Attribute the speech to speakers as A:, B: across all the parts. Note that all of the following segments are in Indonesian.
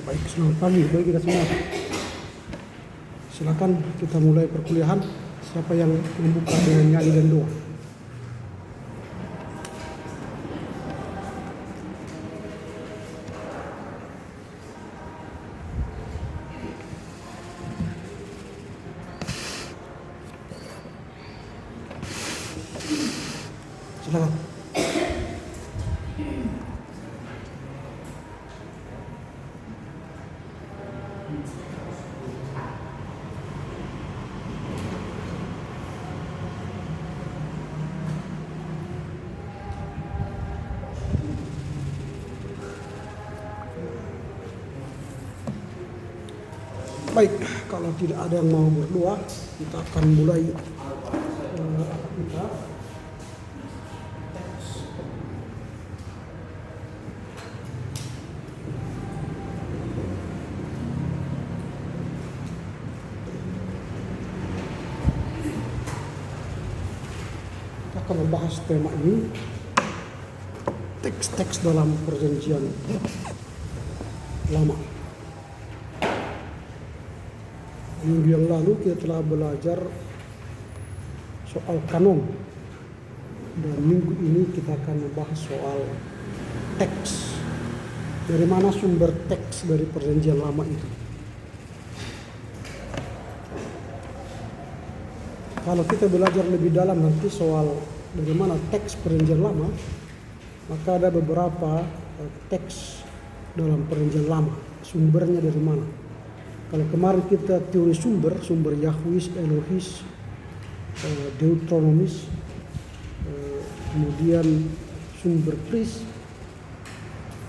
A: Baik, selamat pagi bagi kita semua. Silakan kita mulai perkuliahan. Siapa yang membuka dengan nyanyi dan doa? Silakan. Baik, kalau tidak ada yang mau berdoa, kita akan mulai kita. Kita akan membahas tema ini, teks-teks dalam perjanjian lama. Minggu yang lalu kita telah belajar soal kanon, dan minggu ini kita akan membahas soal teks. Dari mana sumber teks dari perjanjian lama itu? Kalau kita belajar lebih dalam nanti soal dari mana teks perjanjian lama, maka ada beberapa teks dalam perjanjian lama. Sumbernya dari mana? Kalau kemarin kita teori sumber Yahwis, Elohis, Deuteronomis, kemudian sumber Pris,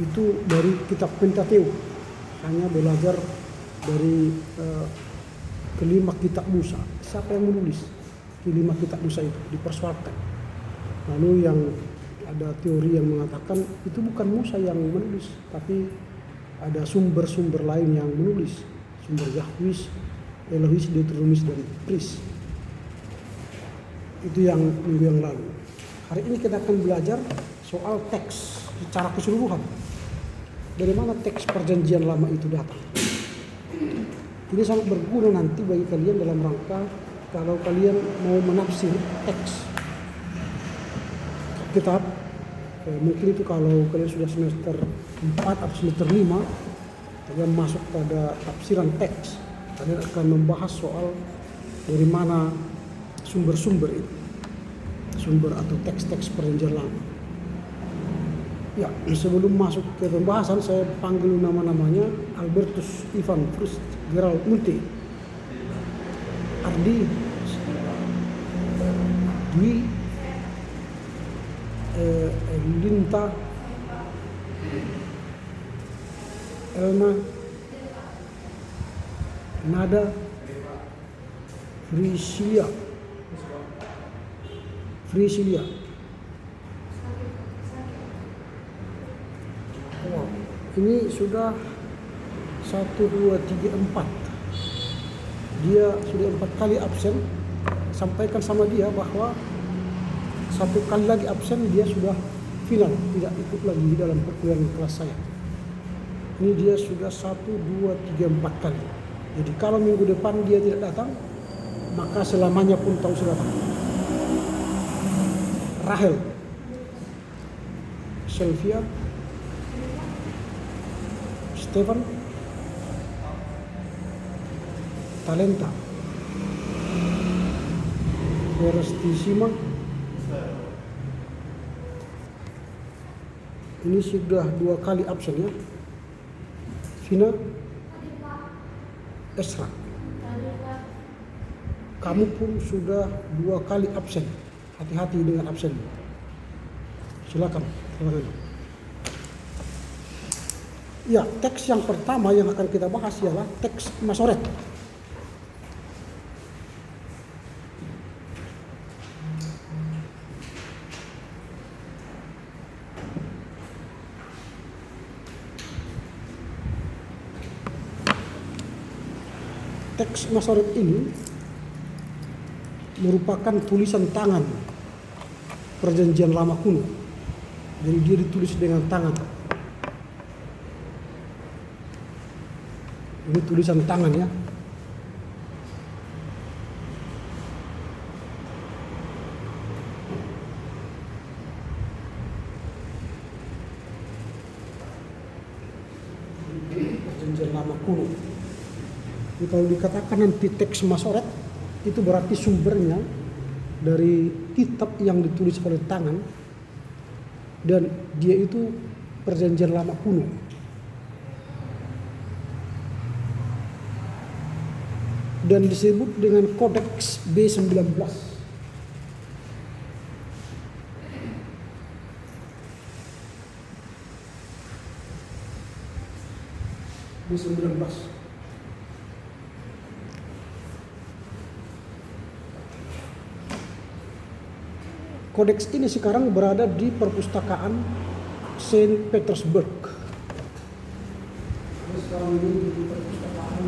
A: itu dari kitab Pentateuk. Hanya belajar dari kelima kitab Musa. Siapa yang menulis kelima kitab Musa itu? Dipersoalkan. Lalu yang ada teori yang mengatakan itu bukan Musa yang menulis, tapi ada sumber-sumber lain yang menulis. Sumber Yahwis, Elohis, Deuteronomis, dan Pris. Itu yang minggu yang lalu. Hari ini kita akan belajar soal teks secara keseluruhan. Dari mana teks perjanjian lama itu datang? Ini sangat berguna nanti bagi kalian dalam rangka kalau kalian mau menafsir teks kitab. Mungkin itu kalau kalian sudah semester 4 atau semester 5, kalian masuk pada tafsiran teks, kalian akan membahas soal dari mana sumber-sumber itu, sumber atau teks-teks perjanjian lama. Ya, sebelum masuk ke pembahasan, saya panggil nama-namanya: Albertus Ivan Frust, Gerald Munte, Ardi Dwi, Linta, Elna, Nada, Frisilia. Wow, ini sudah 1, 2, 3, 4. Dia sudah 4 kali absen. Sampaikan sama dia bahwa 1 kali lagi absen dia sudah final, tidak ikut lagi di dalam perkuliahan kelas saya. Ini dia sudah 1, 2, 3, 4 kali. Jadi kalau minggu depan dia tidak datang, maka selamanya pun tahu sudah datang. Rahel, Sylvia, Stefan, Talenta, Forestissima. Ini sudah 2 kali absen ya. Vina, Esra. Kamu pun sudah 2 kali absen. Hati-hati dengan absen. Silakan. Ya, teks yang pertama yang akan kita bahas ialah teks Masoret. Teks Masoret ini merupakan tulisan tangan perjanjian lama kuno. Jadi dia ditulis dengan tangan. Ini tulisan tangan ya. Perjanjian lama kuno. Jadi kalau dikatakan nanti teks Masoret, itu berarti sumbernya dari kitab yang ditulis oleh tangan, dan dia itu perjanjian lama kuno. Dan disebut dengan Kodeks B19. B19. Kodeks ini sekarang berada di perpustakaan Saint Petersburg. Sekarang ini di perpustakaan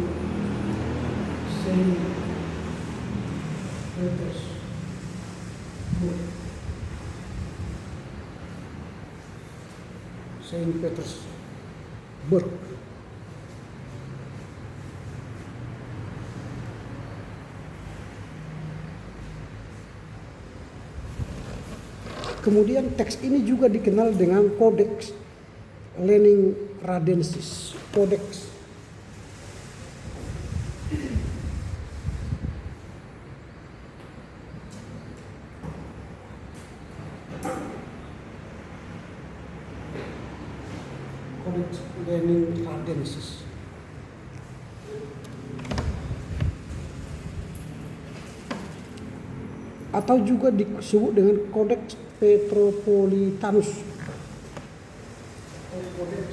A: Saint Petersburg. Saint Petersburg. Kemudian teks ini juga dikenal dengan Codex Leningradensis. Codex Leningradensis. Atau juga disebut dengan Codex Petropolitanus. Codex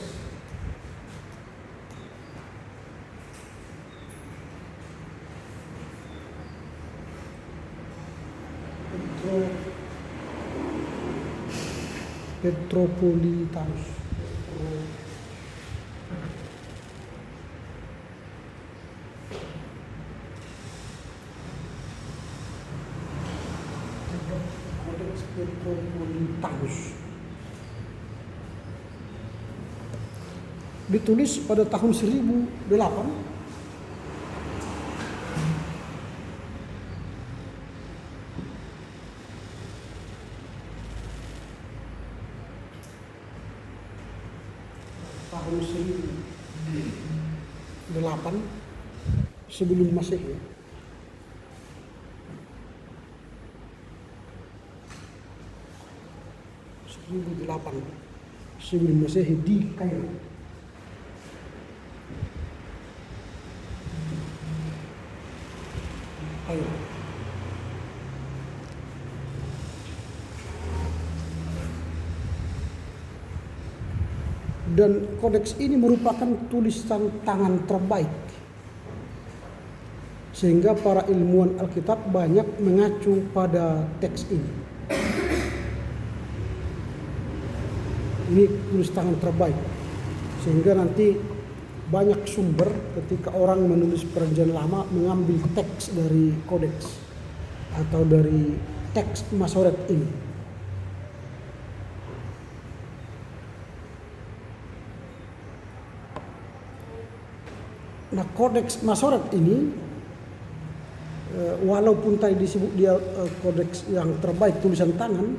A: Petropolitanus. Petropolitanus. Ditulis pada tahun 1008 sebelum Masehi. Sebelum Masehi di Kairo. Dan kodeks ini merupakan tulisan tangan terbaik, sehingga para ilmuwan Alkitab banyak mengacu pada teks ini. Ini tulis tangan terbaik, sehingga nanti banyak sumber ketika orang menulis perjanjian lama mengambil teks dari kodeks atau dari teks Masoret ini. Nah, kodeks Masoret ini walaupun tadi disebut dia kodeks yang terbaik tulisan tangan,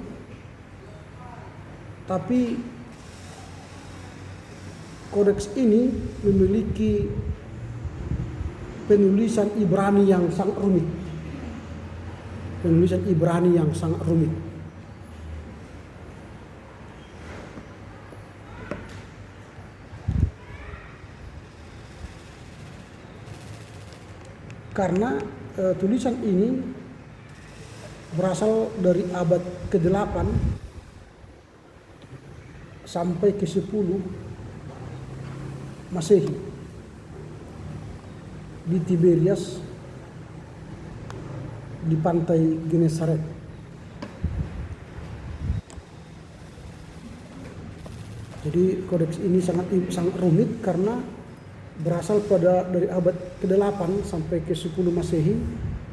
A: tapi kodeks ini memiliki penulisan Ibrani yang sangat rumit. Penulisan Ibrani yang sangat rumit. Karena tulisan ini berasal dari abad ke-8 sampai ke-10 Masehi di Tiberias di pantai Genesaret. Jadi kodeks ini sangat rumit karena berasal dari abad ke-8 sampai ke-10 Masehi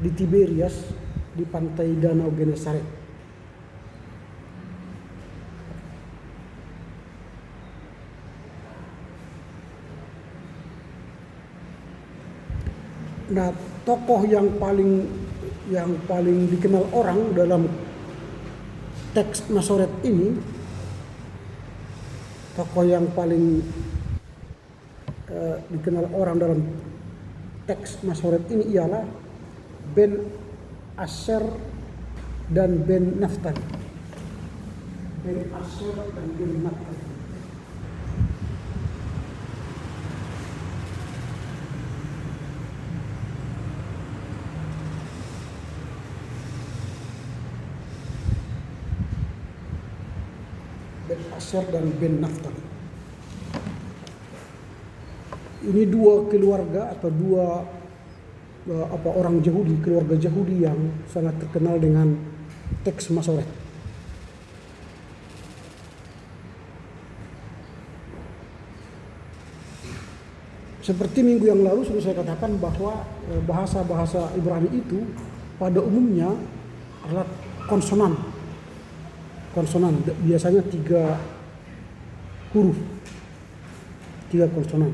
A: di Tiberias di pantai Danau Genesaret. Nah, tokoh yang paling dikenal orang dalam teks Masoret ini, tokoh yang paling dikenal orang dalam teks Masoret ini ialah Ben Asher dan Ben Naftali. Ben Asher dan Ben Naftali. Ben Asher dan Ben Naftali. Ini dua keluarga atau dua orang Yahudi, keluarga Yahudi yang sangat terkenal dengan teks Masoret. Seperti minggu yang lalu sudah saya katakan bahwa bahasa-bahasa Ibrani itu pada umumnya adalah konsonan. Konsonan, biasanya 3 huruf, 3 konsonan.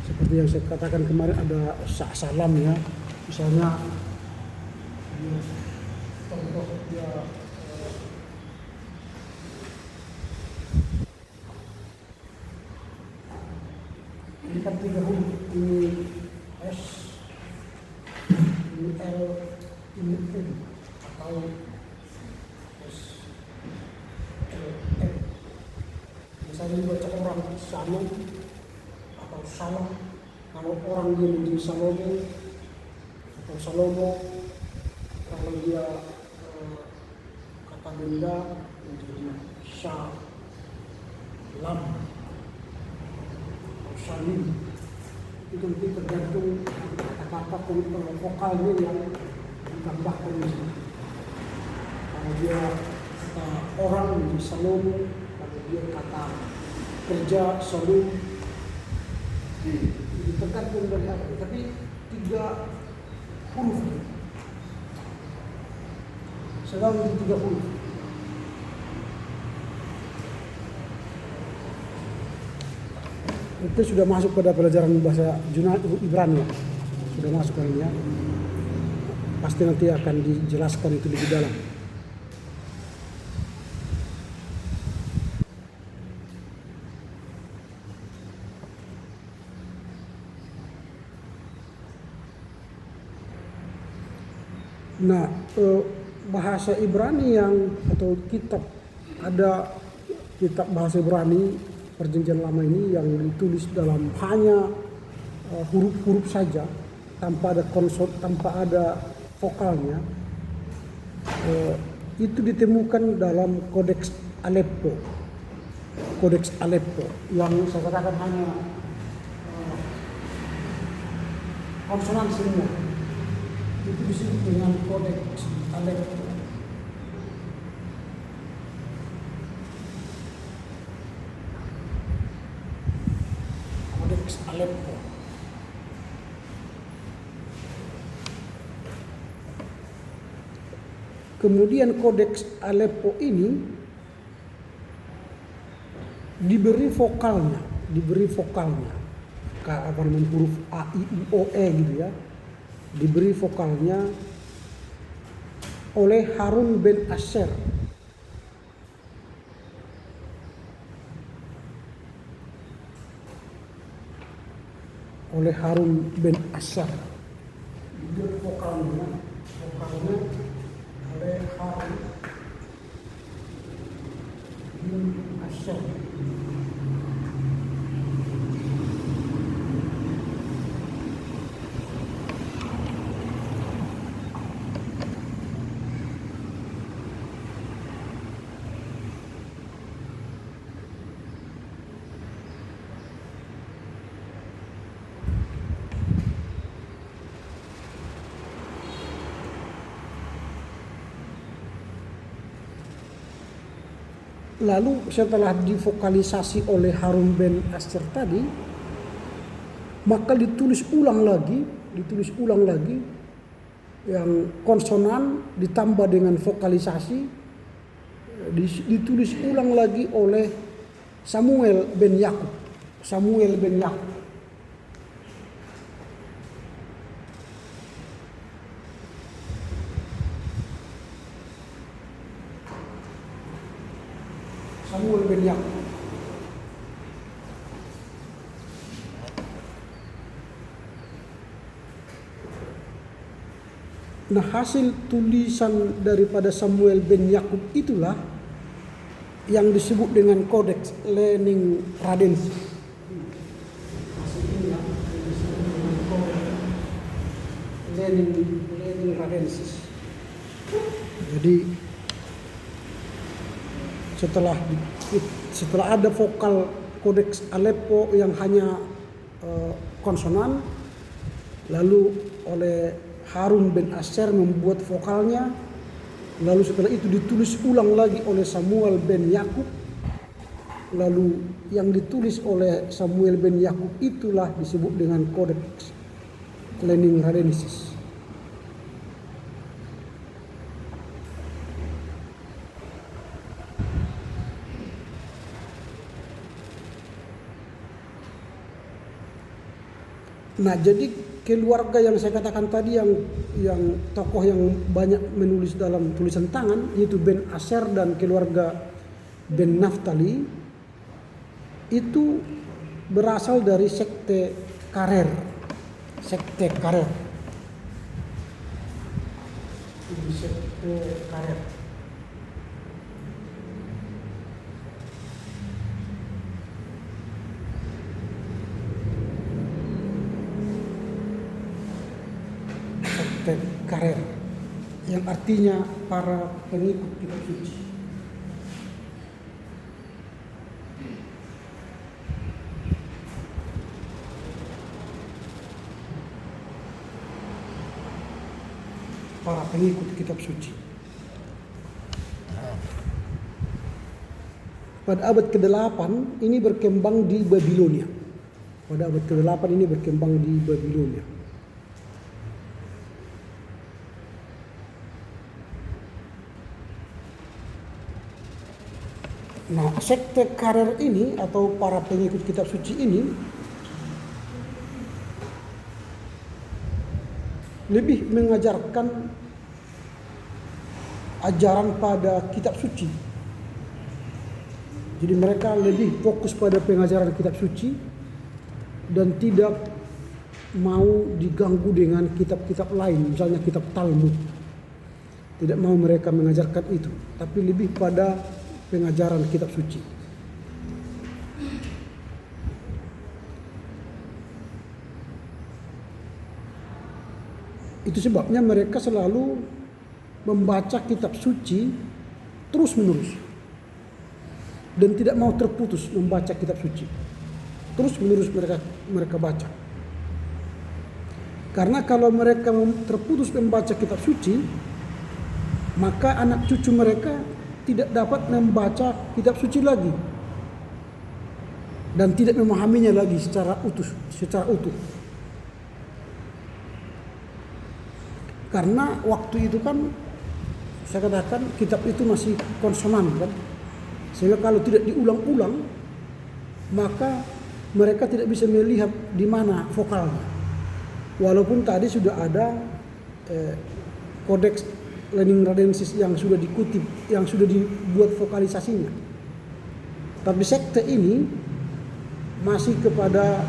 A: Seperti yang saya katakan kemarin ada salam ya, misalnya contoh dia ini kan 3 huruf, ini S, ini L, ini N, atau S, L, N. Misalnya dibaca orang Salom atau Salam, kalau orang dia menjadi Salomo atau Salomo, kalau dia kata benda menjadi Shalom atau Salim. Itu nanti tergantung kata-kata vokalnya yang ditambahkan di sini. Kalau dia kata orang menjadi Salomo, kalau dia kata kerja Salom, itu tergantung dari apa. Tapi 3 huruf. Selalu 3 huruf. Itu sudah masuk pada pelajaran bahasa Ibrani, sudah masuk kan ya. Pasti nanti akan dijelaskan itu lebih dalam. Nah, bahasa Ibrani atau kitab, ada kitab bahasa Ibrani Perjanjian Lama ini yang ditulis dalam hanya huruf-huruf saja, tanpa ada vokalnya. Itu ditemukan dalam Kodeks Aleppo. Kodeks Aleppo yang saya katakan hanya konsonan semua. Itu disebut dengan Kodeks Aleppo. Kodeks Aleppo. Kemudian Kodeks Aleppo ini diberi vokalnya, apa namanya, huruf A, I, U, O, E gitu ya. Diberi vokalnya oleh Harun bin Asher. Oleh Harun bin Asher. Diberi vokalnya oleh Harun bin Asher. Lalu setelah divokalisasi oleh Harun bin Asher tadi, maka ditulis ulang lagi yang konsonan ditambah dengan vokalisasi, ditulis ulang lagi oleh Samuel bin Yakub. Samuel ben Yakub. Nah, hasil tulisan daripada Samuel ben Yakub itulah yang disebut dengan Codex Leningradensis. Hasil inilah yang disebut dengan Codex Leningradensis. Jadi setelah ada vokal Codex Aleppo yang hanya konsonan, lalu oleh Harun bin Asher membuat vokalnya, lalu setelah itu ditulis ulang lagi oleh Samuel ben Yakub, lalu yang ditulis oleh Samuel ben Yakub itulah disebut dengan Codex Leningradensis. Nah, jadi keluarga yang saya katakan tadi yang tokoh yang banyak menulis dalam tulisan tangan, yaitu Ben Asher dan keluarga Ben Naftali, itu berasal dari sekte Karer. Sekte Karer. Sekte Karer. Karer, yang artinya para pengikut kitab suci. Para pengikut kitab suci. Pada abad ke-8 ini berkembang di Babilonia. Pada abad ke-8 ini berkembang di Babilonia. Nah, sekte Karer ini atau para pengikut kitab suci ini lebih mengajarkan ajaran pada kitab suci. Jadi mereka lebih fokus pada pengajaran kitab suci dan tidak mau diganggu dengan kitab-kitab lain, misalnya kitab Talmud. Tidak mau mereka mengajarkan itu, tapi lebih pada pengajaran kitab suci. Itu sebabnya mereka selalu membaca kitab suci terus menerus dan tidak mau terputus membaca kitab suci. Terus menerus mereka baca. Karena kalau mereka terputus membaca kitab suci, maka anak cucu mereka tidak dapat membaca kitab suci lagi dan tidak memahaminya lagi secara utuh. Karena waktu itu kan saya katakan kitab itu masih konsonan kan, sehingga kalau tidak diulang-ulang maka mereka tidak bisa melihat di mana vokalnya. Walaupun tadi sudah ada kodeks Leningradensis yang sudah dikutip, yang sudah dibuat vokalisasinya. Tapi sekte ini masih kepada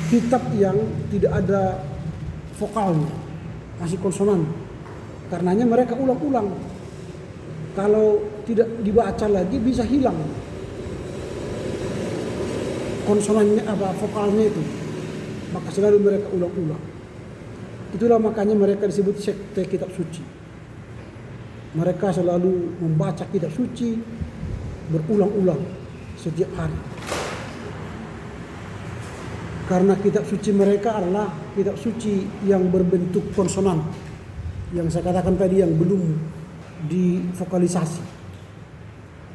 A: kitab yang tidak ada vokalnya, masih konsonan. Karenanya mereka ulang-ulang. Kalau tidak dibaca lagi bisa hilang konsonannya vokalnya itu. Maka selalu mereka ulang-ulang. Itulah makanya mereka disebut sekte kitab suci. Mereka selalu membaca kitab suci berulang-ulang setiap hari. Karena kitab suci mereka adalah kitab suci yang berbentuk konsonan. Yang saya katakan tadi yang belum divokalisasi.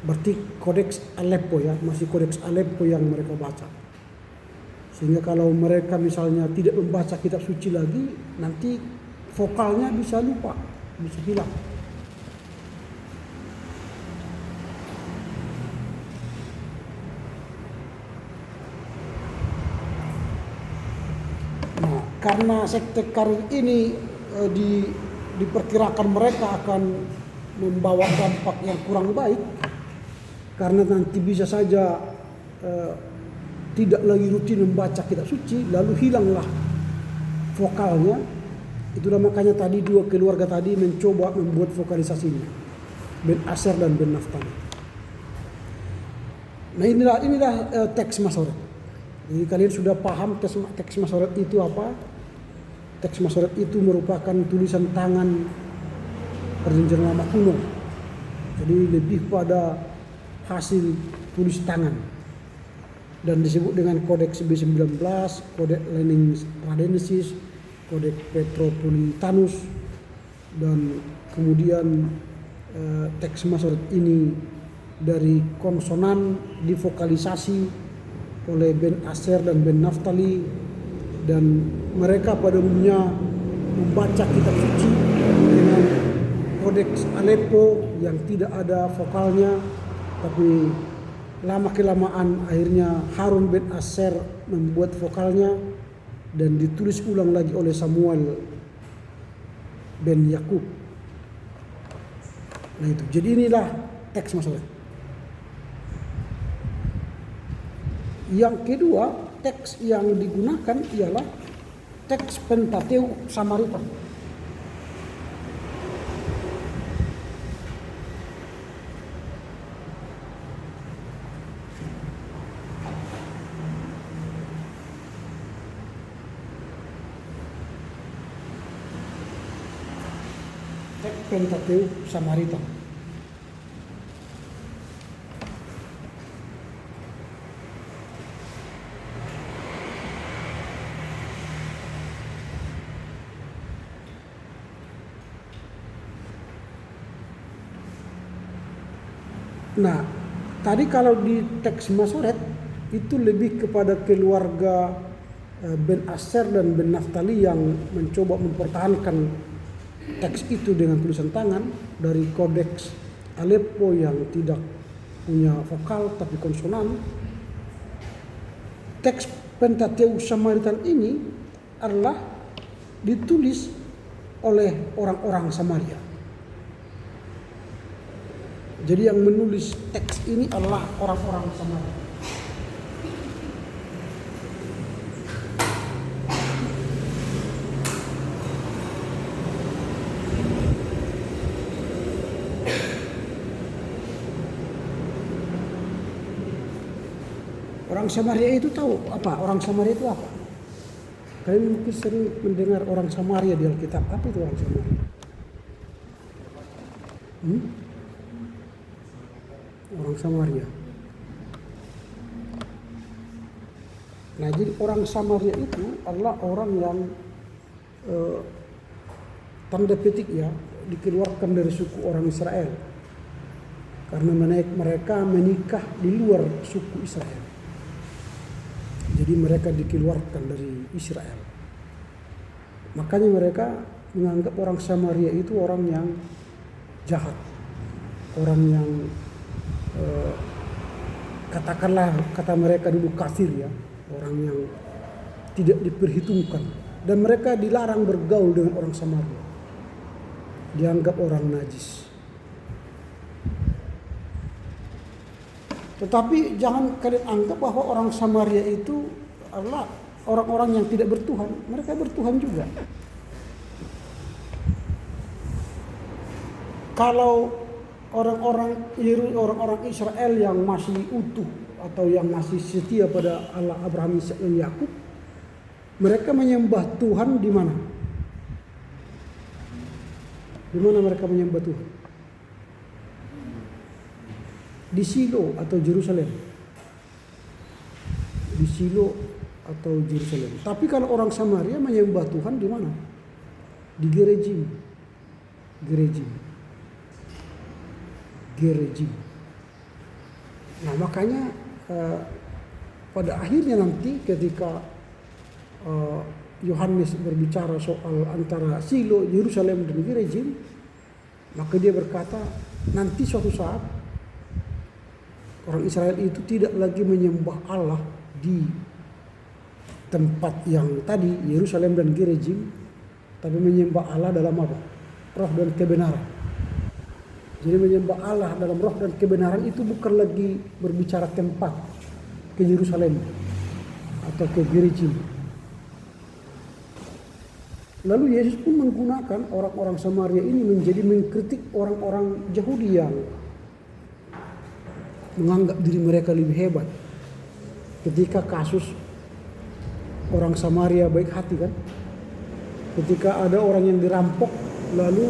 A: Berarti Codex Aleppo ya, masih Codex Aleppo yang mereka baca. Sehingga kalau mereka misalnya tidak membaca kitab suci lagi, nanti vokalnya bisa lupa, bisa hilang. Nah, karena sekte Karer ini diperkirakan mereka akan membawa dampak yang kurang baik, karena nanti bisa saja tidak lagi rutin membaca kitab suci, lalu hilanglah vokalnya. Itulah makanya tadi dua keluarga tadi mencoba membuat vokalisasinya, Ben Aser dan Ben Naftali. Nah inilah teks Masoret. Jadi kalian sudah paham teks Masoret itu apa? Teks Masoret itu merupakan tulisan tangan perjanjian lama kuno. Jadi lebih pada hasil tulis tangan. Dan disebut dengan Kodeks B19, Kodeks Leninus Radensis, Kodeks Petropolitanus, dan kemudian teks Masoret ini dari konsonan divokalisasi oleh Ben Aser dan Ben Naftali, dan mereka pada umumnya membaca kitab suci dengan Kodeks Aleppo yang tidak ada vokalnya, tapi lama kelamaan akhirnya Harun bin Aser membuat vokalnya dan ditulis ulang lagi oleh Samuel bin Yakub. Nah itu, jadi inilah teks Masoret. Yang kedua, teks yang digunakan ialah teks Pentateuch Samaritan. Teks Pentateuch Samaritan. Nah, tadi kalau di teks Masoret itu lebih kepada keluarga Ben Aser dan Ben Naftali yang mencoba mempertahankan teks itu dengan tulisan tangan dari Kodeks Aleppo yang tidak punya vokal tapi konsonan. Teks Pentateuch Samaritan ini adalah ditulis oleh orang-orang Samaria. Jadi yang menulis teks ini adalah orang-orang Samaria. Orang Samaria itu tahu apa? Orang Samaria itu apa? Kalian mungkin sering mendengar orang Samaria di Alkitab. Apa itu orang Samaria? Orang Samaria. Nah, jadi orang Samaria itu adalah orang yang tanda petik ya dikeluarkan dari suku orang Israel, karena mereka menikah di luar suku Israel. Jadi mereka dikeluarkan dari Israel. Makanya mereka menganggap orang Samaria itu orang yang jahat, orang yang katakanlah kata mereka dulu kafir ya, orang yang tidak diperhitungkan, dan mereka dilarang bergaul dengan orang Samaria, dianggap orang najis. Tetapi jangan kalian anggap bahwa orang Samaria itu adalah orang-orang yang tidak bertuhan. Mereka bertuhan juga. Kalau orang-orang Israel yang masih utuh atau yang masih setia pada Allah Abraham, Ishak dan Yakub, mereka menyembah Tuhan di mana? Di mana mereka menyembah Tuhan? Di Shilo atau Yerusalem. Di Shilo atau Yerusalem. Tapi kalau orang Samaria menyembah Tuhan di mana? Di Gerizim. Nah, makanya pada akhirnya nanti ketika Yohanes berbicara soal antara Shilo, Yerusalem dan Gerizim, maka dia berkata nanti suatu saat orang Israel itu tidak lagi menyembah Allah di tempat yang tadi Yerusalem dan Gerizim, tapi menyembah Allah dalam apa? Roh dan kebenaran. Jadi menyembah Allah dalam roh dan kebenaran itu bukan lagi berbicara tempat ke Yerusalem atau ke gereja. Lalu Yesus pun menggunakan orang-orang Samaria ini menjadi mengkritik orang-orang Yahudi yang menganggap diri mereka lebih hebat. Ketika kasus orang Samaria baik hati kan, ketika ada orang yang dirampok, lalu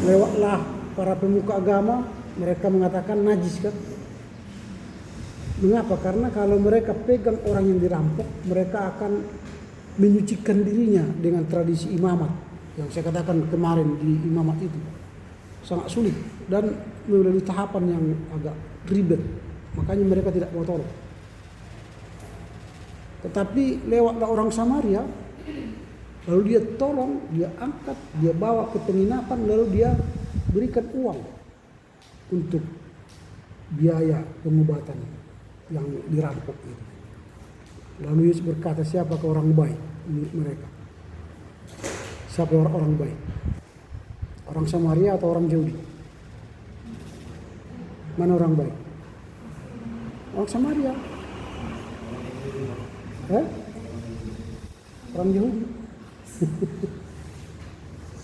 A: lewatlah para pemuka agama, mereka mengatakan najis kan. Mengapa? Karena kalau mereka pegang orang yang dirampok, mereka akan menyucikan dirinya dengan tradisi imamat yang saya katakan kemarin di imamat itu. Sangat sulit dan melalui tahapan yang agak ribet. Makanya mereka tidak mau tolong. Tetapi lewatlah orang Samaria, lalu dia tolong, dia angkat, dia bawa ke penginapan, lalu dia berikan uang untuk biaya pengobatan yang dirampok itu. Lalu Yesus berkata, siapakah orang baik menurut mereka? Siapa orang baik? Orang Samaria atau orang Yahudi? Mana orang baik? Orang Samaria. Orang Yahudi.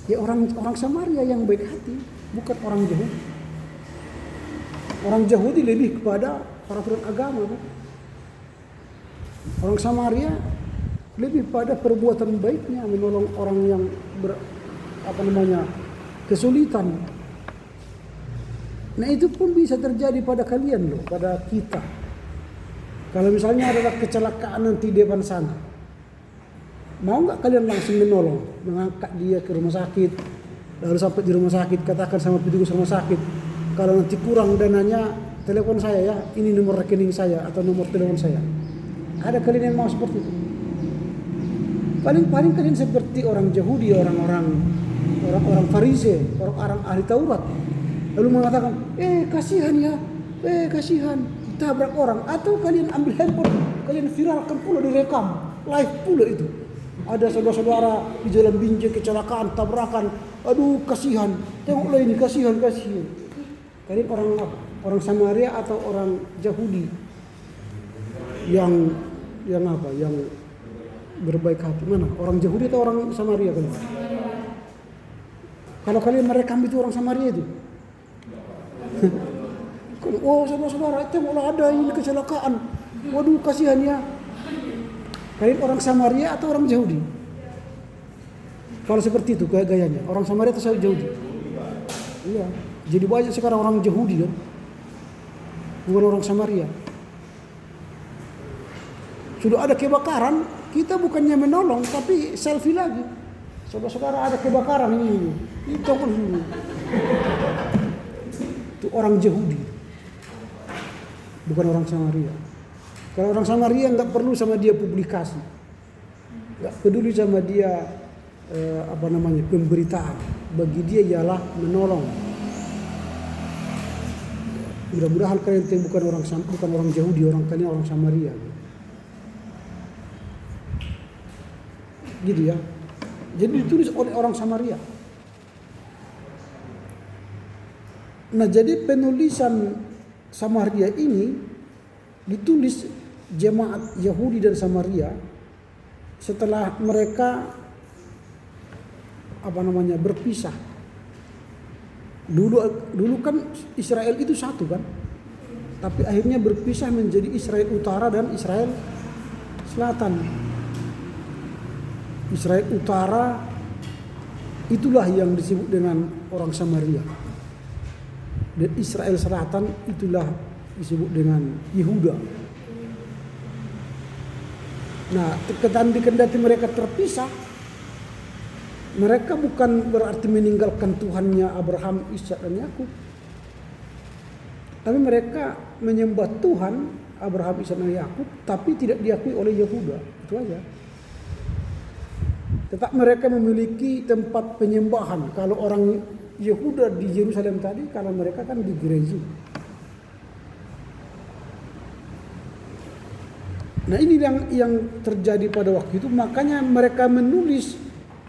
A: Ya orang Samaria yang baik hati, bukan orang Yahudi. Orang Yahudi lebih kepada peraturan agama kan? Orang Samaria lebih pada perbuatan baiknya, menolong orang yang kesulitan. Nah itu pun bisa terjadi pada kalian loh, pada kita. Kalau misalnya ada kecelakaan nanti di depan sana, mau nggak kalian langsung menolong, mengangkat dia ke rumah sakit, lalu sampai di rumah sakit katakan sama petugas rumah sakit, kalau nanti kurang dananya telepon saya ya, ini nomor rekening saya atau nomor telepon saya. Ada kalian yang mau seperti itu? Paling kalian seperti orang Yahudi, orang Farisi, orang ahli Taurat. Lalu mengatakan, kasihan ya, kasihan, tabrak orang. Atau kalian ambil handphone, kalian viralkan pula, direkam, live pula itu. Ada saudara-saudara di jalan Binjai kecelakaan, tabrakan. Aduh kasihan, tengoklah ini kasihan. Kalian orang apa? Orang Samaria atau orang Yahudi yang berbaik hati? Mana? Orang Yahudi atau orang Samaria kalian? Kalau kalian merekam itu orang Samaria itu. Oh saudara-saudara, tengoklah ada ini kecelakaan. Waduh kasihan ya. Kalian orang Samaria atau orang Yahudi? Kalau seperti itu gayanya, orang Samaria atau Yahudi? Iya. Jadi banyak sekarang orang Yahudi kan, bukan orang Samaria. Sudah ada kebakaran, kita bukannya menolong, tapi selfie lagi. Saudara-saudara ada kebakaran ini tolong dulu. Itu orang Yahudi, bukan orang Samaria. Kalau orang Samaria nggak perlu sama dia publikasi, nggak peduli sama dia pemberitaan. Bagi dia ialah menolong. Mudah-mudahan kalian bukan orang Yahudi, kalian orang Samaria. Gitu ya. Jadi ditulis oleh orang Samaria. Nah, jadi penulisan Samaria ini ditulis jemaat Yahudi dan Samaria setelah mereka berpisah. Dulu kan Israel itu satu kan, tapi akhirnya berpisah menjadi Israel Utara dan Israel Selatan. Israel Utara itulah yang disebut dengan orang Samaria, dan Israel Selatan itulah disebut dengan Yehuda. Nah, kendati mereka terpisah, mereka bukan berarti meninggalkan Tuhannya Abraham, Ishak dan Yakub. Tapi mereka menyembah Tuhan Abraham, Ishak dan Yakub, tapi tidak diakui oleh Yehuda. Itu aja. Tetap mereka memiliki tempat penyembahan. Kalau orang Yehuda di Yerusalem tadi, kalau mereka kan di gereja. Nah, ini yang terjadi pada waktu itu. Makanya mereka menulis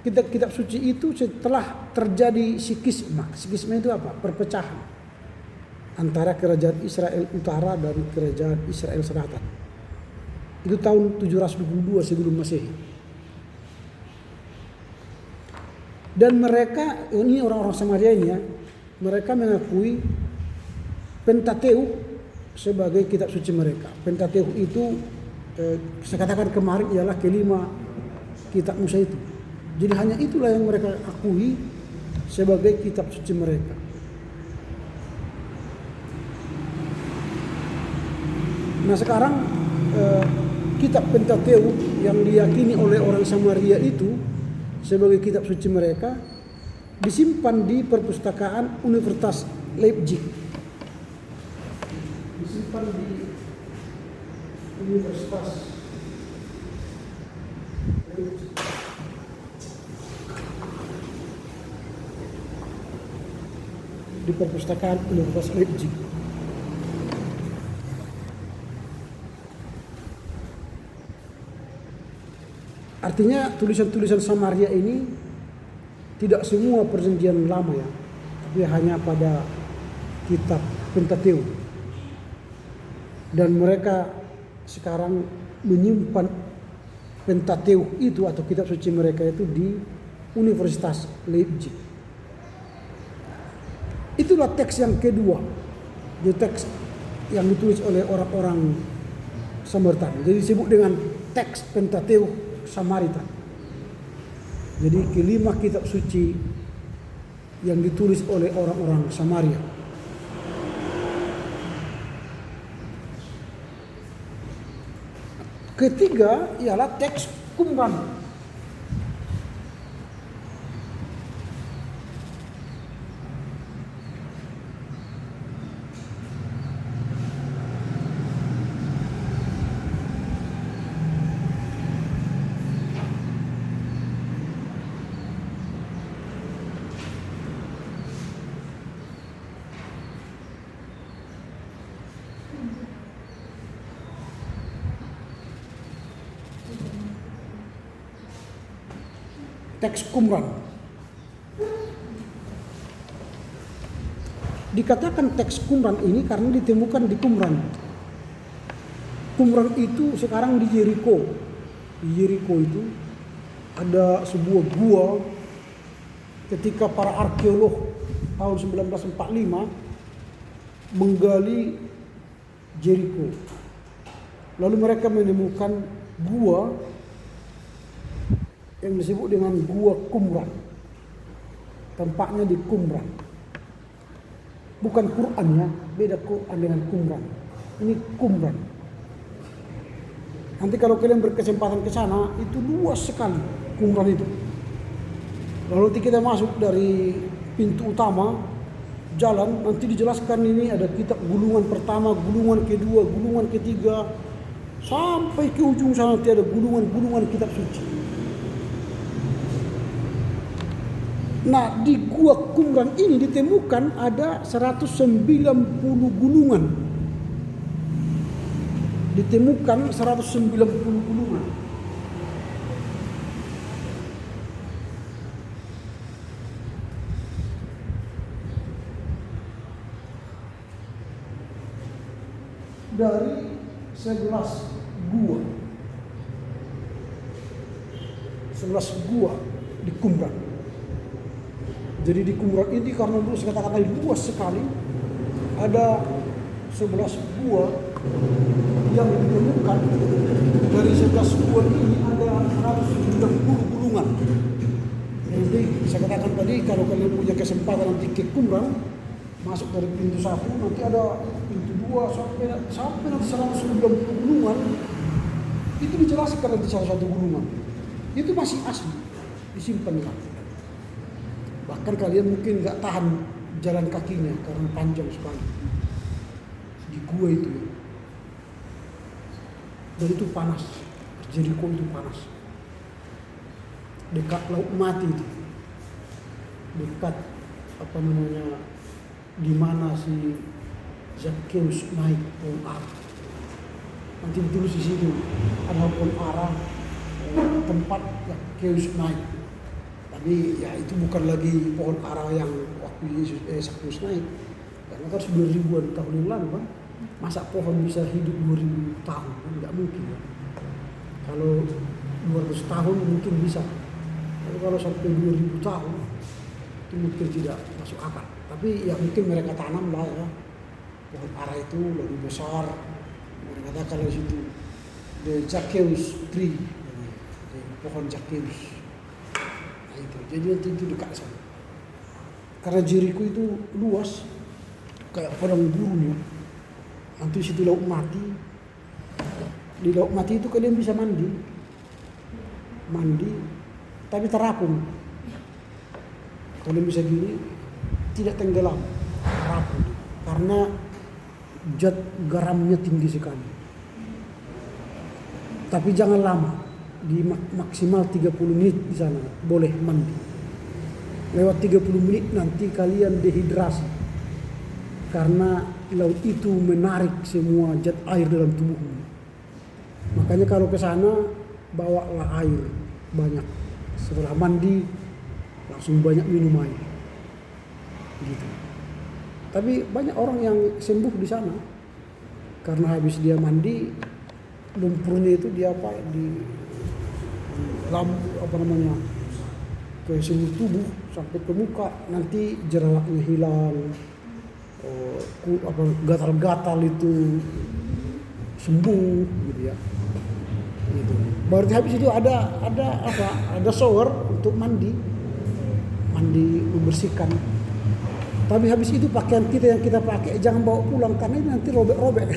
A: kitab-kitab suci itu setelah terjadi sikisma. Sikisma itu apa? Perpecahan. antara kerajaan Israel Utara dan kerajaan Israel Selatan. Itu tahun 722 sebelum Masehi. Dan mereka, ini orang-orang Samaria ini ya, mereka mengakui Pentateuch sebagai kitab suci mereka. Pentateuch itu saya katakan kemarin ialah kelima kitab Musa itu. Jadi hanya itulah yang mereka akui sebagai kitab suci mereka. Nah sekarang kitab Pentateuch yang diyakini oleh orang Samaria itu sebagai kitab suci mereka disimpan di perpustakaan Universitas Leipzig. Disimpan di Universitas Leipzig. Di perpustakaan Universitas Leipzig. Artinya tulisan-tulisan Samaria ini tidak semua perjanjian lama ya, tapi hanya pada kitab Pentateuch. Dan mereka sekarang menyimpan Pentateuch itu atau kitab suci mereka itu di Universitas Leipzig. Itulah teks yang kedua, jadi teks yang ditulis oleh orang-orang Samaritan. Jadi disebut dengan teks Pentateuch Samaritan. Jadi kelima kitab suci yang ditulis oleh orang-orang Samaria. Ketiga ialah teks Qumran. Teks Qumran. Dikatakan teks Qumran ini karena ditemukan di Qumran. Qumran itu sekarang di Jericho. Di Jericho itu ada sebuah gua ketika para arkeolog tahun 1945 menggali Jericho. Lalu mereka menemukan gua yang disebut dengan Gua Qumran. Tempatnya di Qumran. Bukan Quran ya, beda Quran dengan Qumran. Ini Qumran. Nanti kalau kalian berkesempatan ke sana, itu luas sekali Qumran itu. Lalu nanti kita masuk dari pintu utama, jalan, nanti dijelaskan ini ada kitab gulungan pertama, gulungan kedua, gulungan ketiga, sampai ke ujung sana nanti ada gulungan-gulungan kitab suci. Nah, di Gua Qumran ini ditemukan ada 190 gulungan. Ditemukan 190 gulungan. Dari 11 gua. 11 gua di Qumran. Jadi di Qumran ini karena dulu saya katakan tadi luas sekali, ada 11 gua yang ditemukan. Dari 11 gua ini ada 190 gulungan. Jadi saya katakan tadi kalau kalian punya kesempatan nanti ke Qumran, masuk dari pintu 1, nanti ada pintu 2 sampai nanti 190 gulungan. Itu dijelaskan nanti salah satu gulungan. Itu masih asli, disimpan kan. Bahkan kalian mungkin nggak tahan jalan kakinya karena panjang sekali di gua itu ya. Dan itu panas, Jericho itu panas. Dekat laut mati itu, dekat di mana si Zakheus naik pohon ara. Nanti ditulis di situ ada pohon ara, tempat Zakheus naik. Tapi ya itu bukan lagi pohon ara yang waktu Zakheus naik, Karena kan sudah ribuan tahun yang lalu kan. Masa pohon bisa hidup 2000 tahun kan nggak mungkin ya. Kalau 200 tahun mungkin bisa. Tapi kalau sampai 2000 tahun itu mungkin tidak masuk akal. Tapi ya mungkin mereka tanam lah ya. Pohon ara itu lebih besar. Mereka katakan di situ the Zacchaeus tree, pohon Zacchaeus. Nah, itu. Jadi nanti itu dekat sana. Karena Jericho itu luas kayak padang gurun ya. Nanti situ laut mati. Di laut mati itu kalian bisa mandi, tapi terapung. Kalian bisa gini, tidak tenggelam, terapung. Karena zat garamnya tinggi sekali. Tapi jangan lama, di maksimal 30 menit di sana boleh mandi. Lewat 30 menit nanti kalian dehidrasi. Karena laut itu menarik semua zat air dalam tubuhmu. Makanya kalau ke sana bawalah air banyak. Setelah mandi langsung banyak minum air. Gitu. Tapi banyak orang yang sembuh di sana karena habis dia mandi lumpurnya itu dia di lampu ke seluruh tubuh sampai ke muka, nanti jerawatnya hilang. Gatal-gatal itu sembuh gitu ya. Gitu. Baru habis itu ada shower untuk mandi membersihkan. Tapi habis itu pakaian kita yang kita pakai jangan bawa pulang karena ini nanti robek-robek.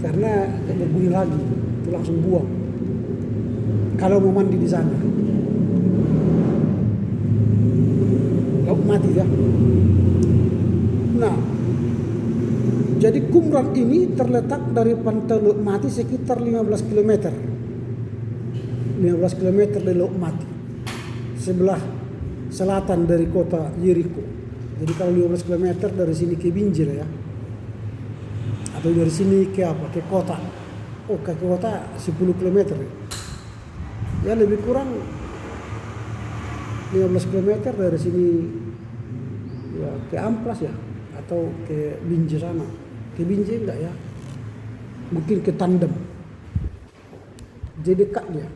A: Karena berbunyi lagi, itu langsung buang. Kalau mau mandi di sana, laut mati ya. Nah, jadi Qumran ini terletak dari pantai Laut Mati sekitar 15 km. 15 km dari Laut Mati. Sebelah selatan dari kota Jericho. Jadi kalau 15 km dari sini ke Binjir ya. Atau dari sini ke apa? Ke kota. Oh, ke kota 10 km ya. Ya lebih kurang 15 km dari sini ya ke Amplas ya. Atau ke Binjai sana. Ke Binjai enggak ya? Mungkin ke Tandem. Jadi dekat dia.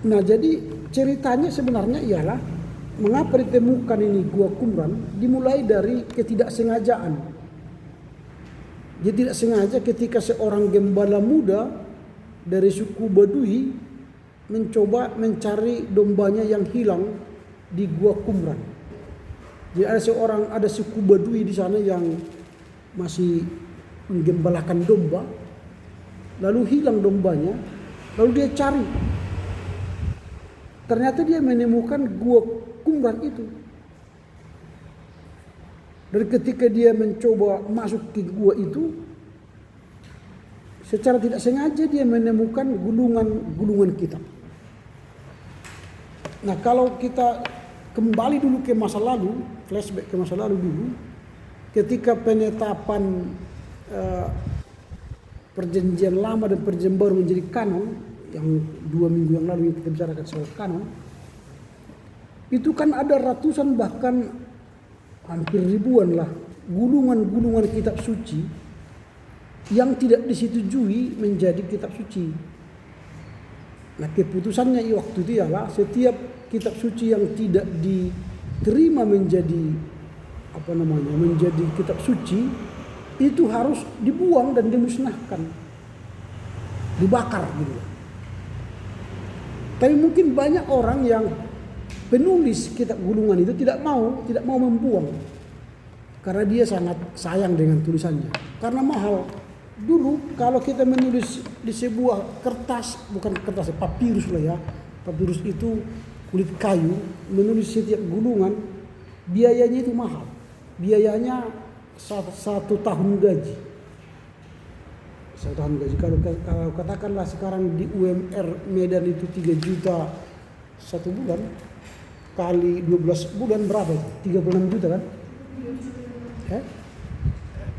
A: Nah, jadi ceritanya sebenarnya ialah mengapa ditemukan ini Gua Qumran dimulai dari ketidaksengajaan. Jadi tidak sengaja ketika seorang gembala muda dari suku Badui mencoba mencari dombanya yang hilang di Gua Qumran. Jadi ada suku Badui di sana yang masih menggembalakan domba, lalu hilang dombanya, lalu dia cari. Ternyata dia menemukan Gua Qumran itu. Dan ketika dia mencoba masuk ke gua itu, secara tidak sengaja dia menemukan gulungan kitab. Nah, kalau kita kembali dulu ke masa lalu, flashback ke masa lalu dulu, ketika penetapan perjanjian lama dan perjanjian baru menjadi kanon, yang 2 minggu yang lalu kita bicarakan soal kanon, itu kan ada ratusan bahkan hampir ribuan lah gulungan kitab suci yang tidak disetujui menjadi kitab suci. Nah, keputusannya waktu itu ialah setiap kitab suci yang tidak diterima menjadi menjadi kitab suci itu harus dibuang dan dimusnahkan, dibakar gitu. Tapi mungkin banyak orang yang penulis kitab gulungan itu tidak mau membuang karena dia sangat sayang dengan tulisannya, karena mahal. Dulu kalau kita menulis di sebuah kertas, bukan kertas, papirus lah ya, papirus itu kulit kayu, menulis setiap gulungan biayanya itu mahal, biayanya satu tahun gaji. Kalau katakanlah sekarang di UMR Medan itu 3 juta satu bulan, kali 12 bulan berapa itu? 36 juta kan?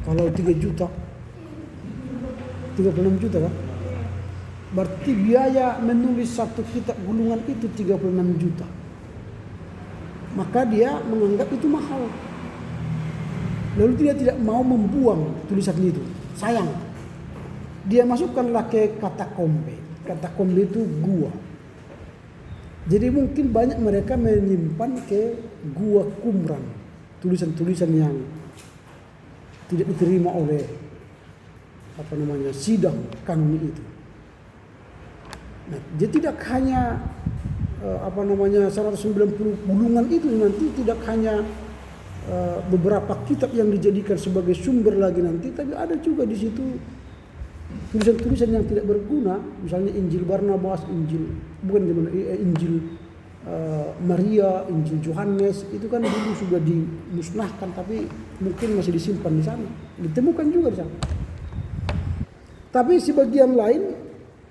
A: Kalau 3 juta 36 juta kan? Berarti biaya menulis satu kitab gulungan itu 36 juta. maka dia menganggap itu mahal. Lalu dia tidak mau membuang tulisan itu, sayang. Dia masukkanlah ke katakombe. Katakombe itu gua. Jadi mungkin banyak mereka menyimpan ke gua Qumran tulisan-tulisan yang tidak diterima oleh sidang kanuni itu. Nah, dia tidak hanya 190 gulungan itu nanti tidak hanya beberapa kitab yang dijadikan sebagai sumber lagi nanti, tapi ada juga di situ tulisan-tulisan yang tidak berguna, misalnya Injil Barnabas, Injil Maria, Injil Yohanes, itu kan dulu sudah dimusnahkan tapi mungkin masih disimpan di sana, ditemukan juga di sana. Tapi sebagian lain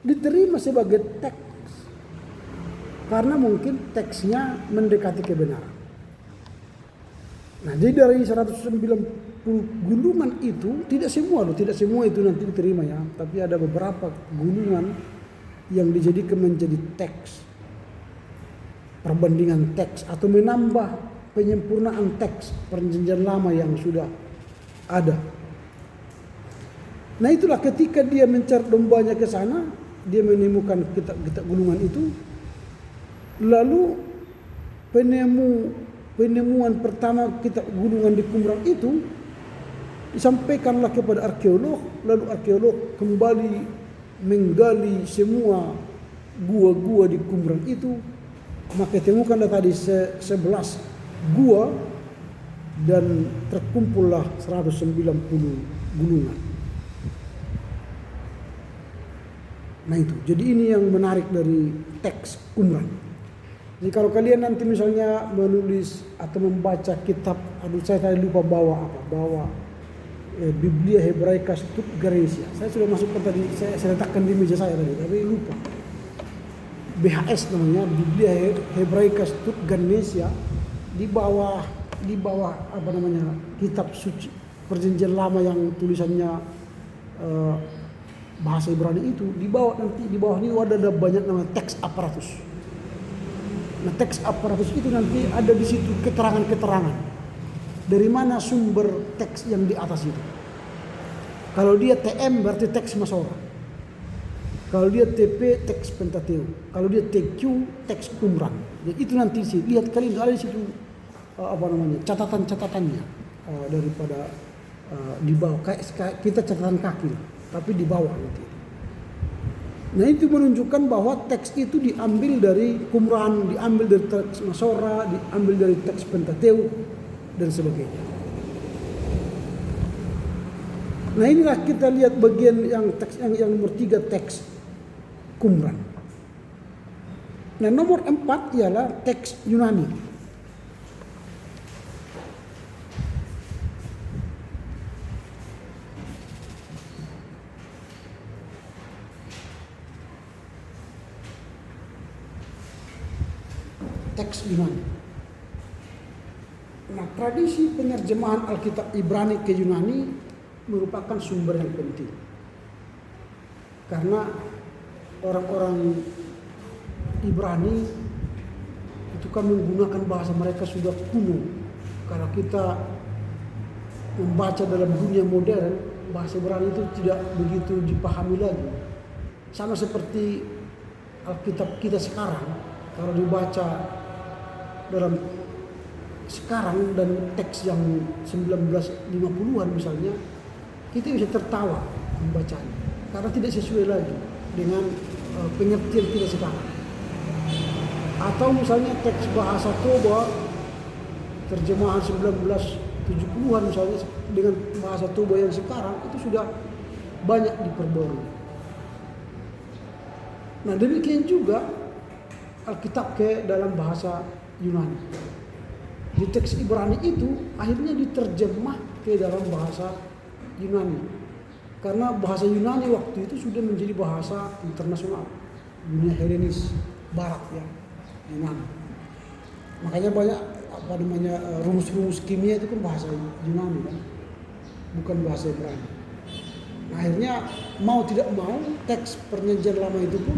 A: diterima sebagai teks karena mungkin teksnya mendekati kebenaran. Nah, jadi dari 190 gulungan itu tidak semua itu nanti diterima ya, tapi ada beberapa gulungan yang dijadikan menjadi teks, perbandingan teks atau menambah penyempurnaan teks perjanjian lama yang sudah ada. Nah, itulah ketika dia mencari dombanya ke sana, dia menemukan kitab-kitab gulungan itu. Lalu penemuan pertama kitab gulungan di Qumran itu disampaikanlah kepada arkeolog, lalu arkeolog kembali menggali semua gua-gua di Qumran itu, maka temukanlah tadi 11 gua dan terkumpullah 190 gulungan. Nah itu, jadi ini yang menarik dari teks Qumran. Jadi kalau kalian nanti misalnya menulis atau membaca kitab, saya tadi lupa bawa Biblia Hebraika Stuttgartensia. Saya sudah masukkan tadi, saya letakkan di meja saya tadi, tapi lupa. BHS namanya, Biblia Hebraika Stuttgartensia, di bawah kitab suci perjanjian lama yang tulisannya bahasa Ibrani itu, di bawah ini ada banyak nama teks aparatus. Nah, teks aparatus itu nanti ada di situ keterangan-keterangan dari mana sumber teks yang di atas itu. Kalau dia TM berarti teks Masora. Kalau dia TP teks Pentateuch. Kalau dia TQ teks Qumran. Jadi itu nanti sih lihat kalian ada di situ catatan-catatannya daripada di bawah kayak kita catatan kaki, tapi di bawah nanti. Nah, itu menunjukkan bahwa teks itu diambil dari Qumran, diambil dari teks Masora, diambil dari teks Pentateuch dan sebagainya. Nah, inilah kita lihat bagian yang teks yang nomor 3, teks Qumran. Nah, nomor 4 ialah teks Yunani. Teks Yunani. Nah, tradisi penerjemahan Alkitab Ibrani ke Yunani merupakan sumber yang penting. Karena orang-orang Ibrani itu kan menggunakan bahasa mereka sudah kuno. Kalau kita membaca dalam dunia modern, bahasa Ibrani itu tidak begitu dipahami lagi. Sama seperti Alkitab kita sekarang, kalau dibaca dalam sekarang dan teks yang 1950-an misalnya, kita bisa tertawa membacanya karena tidak sesuai lagi dengan pengertian kita sekarang. Atau misalnya teks bahasa Toba terjemahan 1970-an misalnya dengan bahasa Toba yang sekarang itu sudah banyak diperbarui. Nah, demikian juga Alkitab ke dalam bahasa Yunani. Di teks Ibrani itu akhirnya diterjemah ke dalam bahasa Yunani. Karena bahasa Yunani waktu itu sudah menjadi bahasa internasional, dunia Helenis Barat ya, Yunani. Makanya banyak rumus-rumus kimia itu kan bahasa Yunani kan, bukan bahasa Ibrani. Nah, akhirnya mau tidak mau teks perjanjian lama itu pun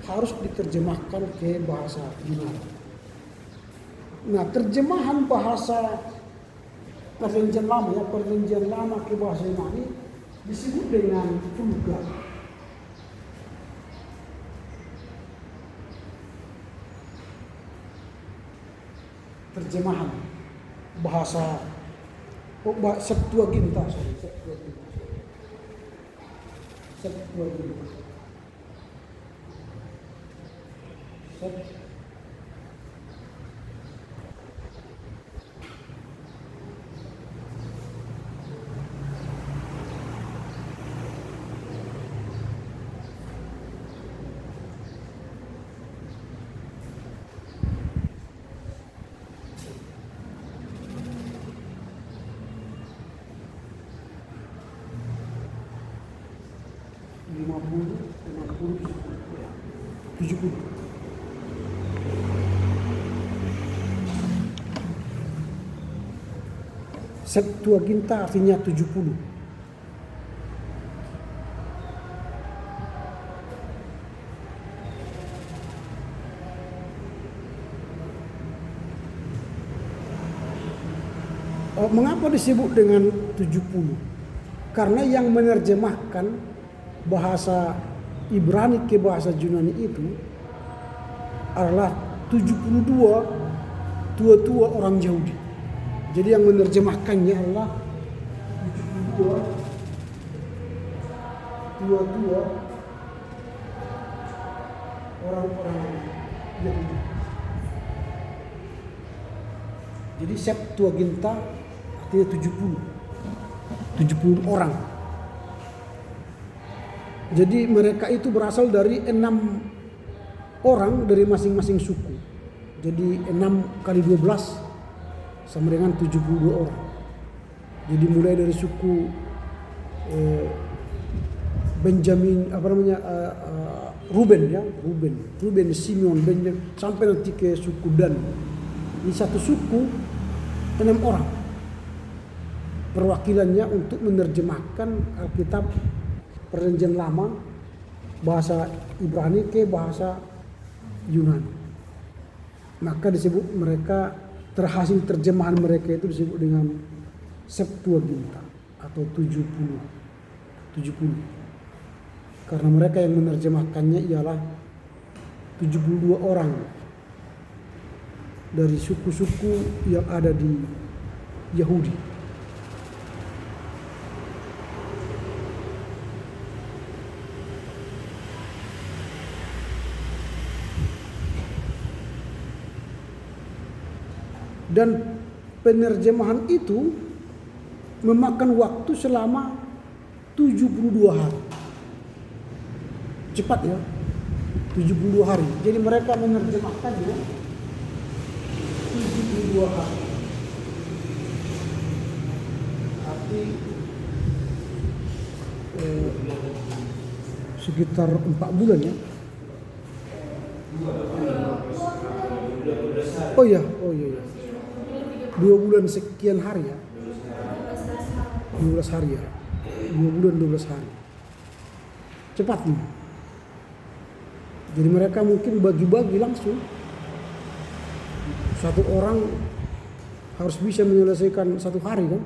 A: harus diterjemahkan ke bahasa Yunani. Nah, terjemahan bahasa Perjanjian Lama, ya, Perjanjian Lama ke bahasa Yunani disebut dengan vulgar. Terjemahan bahasa Septuaginta, Septuaginta. Septuaginta artinya 70. Mengapa disebut dengan 70? Karena yang menerjemahkan bahasa Ibrani ke bahasa Yunani itu adalah 72 tua-tua orang Yahudi. Jadi yang menerjemahkannya adalah 72 tua-tua orang-orang Yahudi. Jadi Septuaginta artinya 70 orang. Jadi mereka itu berasal dari 6 orang dari masing-masing suku. Jadi 6 kali 12 sama dengan 72 orang. Jadi mulai dari suku Benjamin, Ruben, ya, Ruben, Simeon, Benjamin, sampai nanti ke suku Dan. Di satu suku 6 orang. Perwakilannya untuk menerjemahkan Alkitab Perjanjian Lama bahasa Ibrani ke bahasa Yunani. Maka disebut mereka, terhasil terjemahan mereka itu disebut dengan Septuaginta atau 70. Karena mereka yang menerjemahkannya ialah 72 orang dari suku-suku yang ada di Yahudi. Dan penerjemahan itu memakan waktu selama 72 hari. Cepat ya, 72 hari. Jadi mereka menerjemahkannya 72 hari. Arti sekitar 4 bulan ya. Oh iya. 2 bulan sekian hari ya. 12 hari ya. 2 bulan 12 hari. Cepat nih. Jadi mereka mungkin bagi-bagi langsung. Satu orang harus bisa menyelesaikan 1 hari kan.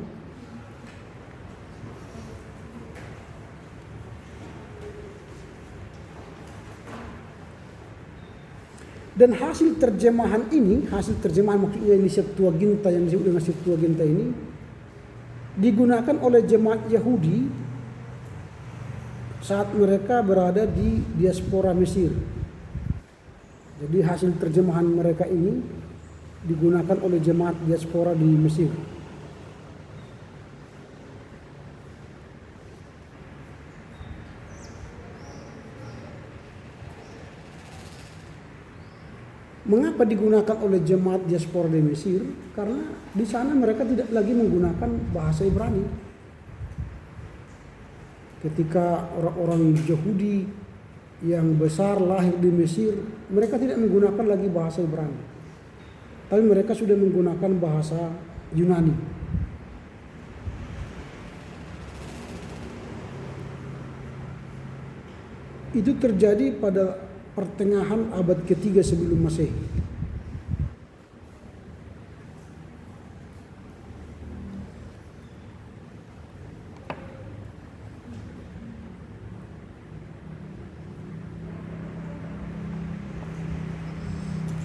A: Dan hasil terjemahan maksudnya ini Septuaginta, yang disebut dengan Septuaginta ini digunakan oleh jemaat Yahudi saat mereka berada di diaspora Mesir. Jadi hasil terjemahan mereka ini digunakan oleh jemaat diaspora di Mesir. Mengapa digunakan oleh jemaat diaspora di Mesir? Karena di sana mereka tidak lagi menggunakan bahasa Ibrani. Ketika orang-orang Yahudi yang besar lahir di Mesir, mereka tidak menggunakan lagi bahasa Ibrani. Tapi mereka sudah menggunakan bahasa Yunani. Itu terjadi pada pertengahan abad ketiga sebelum Masehi.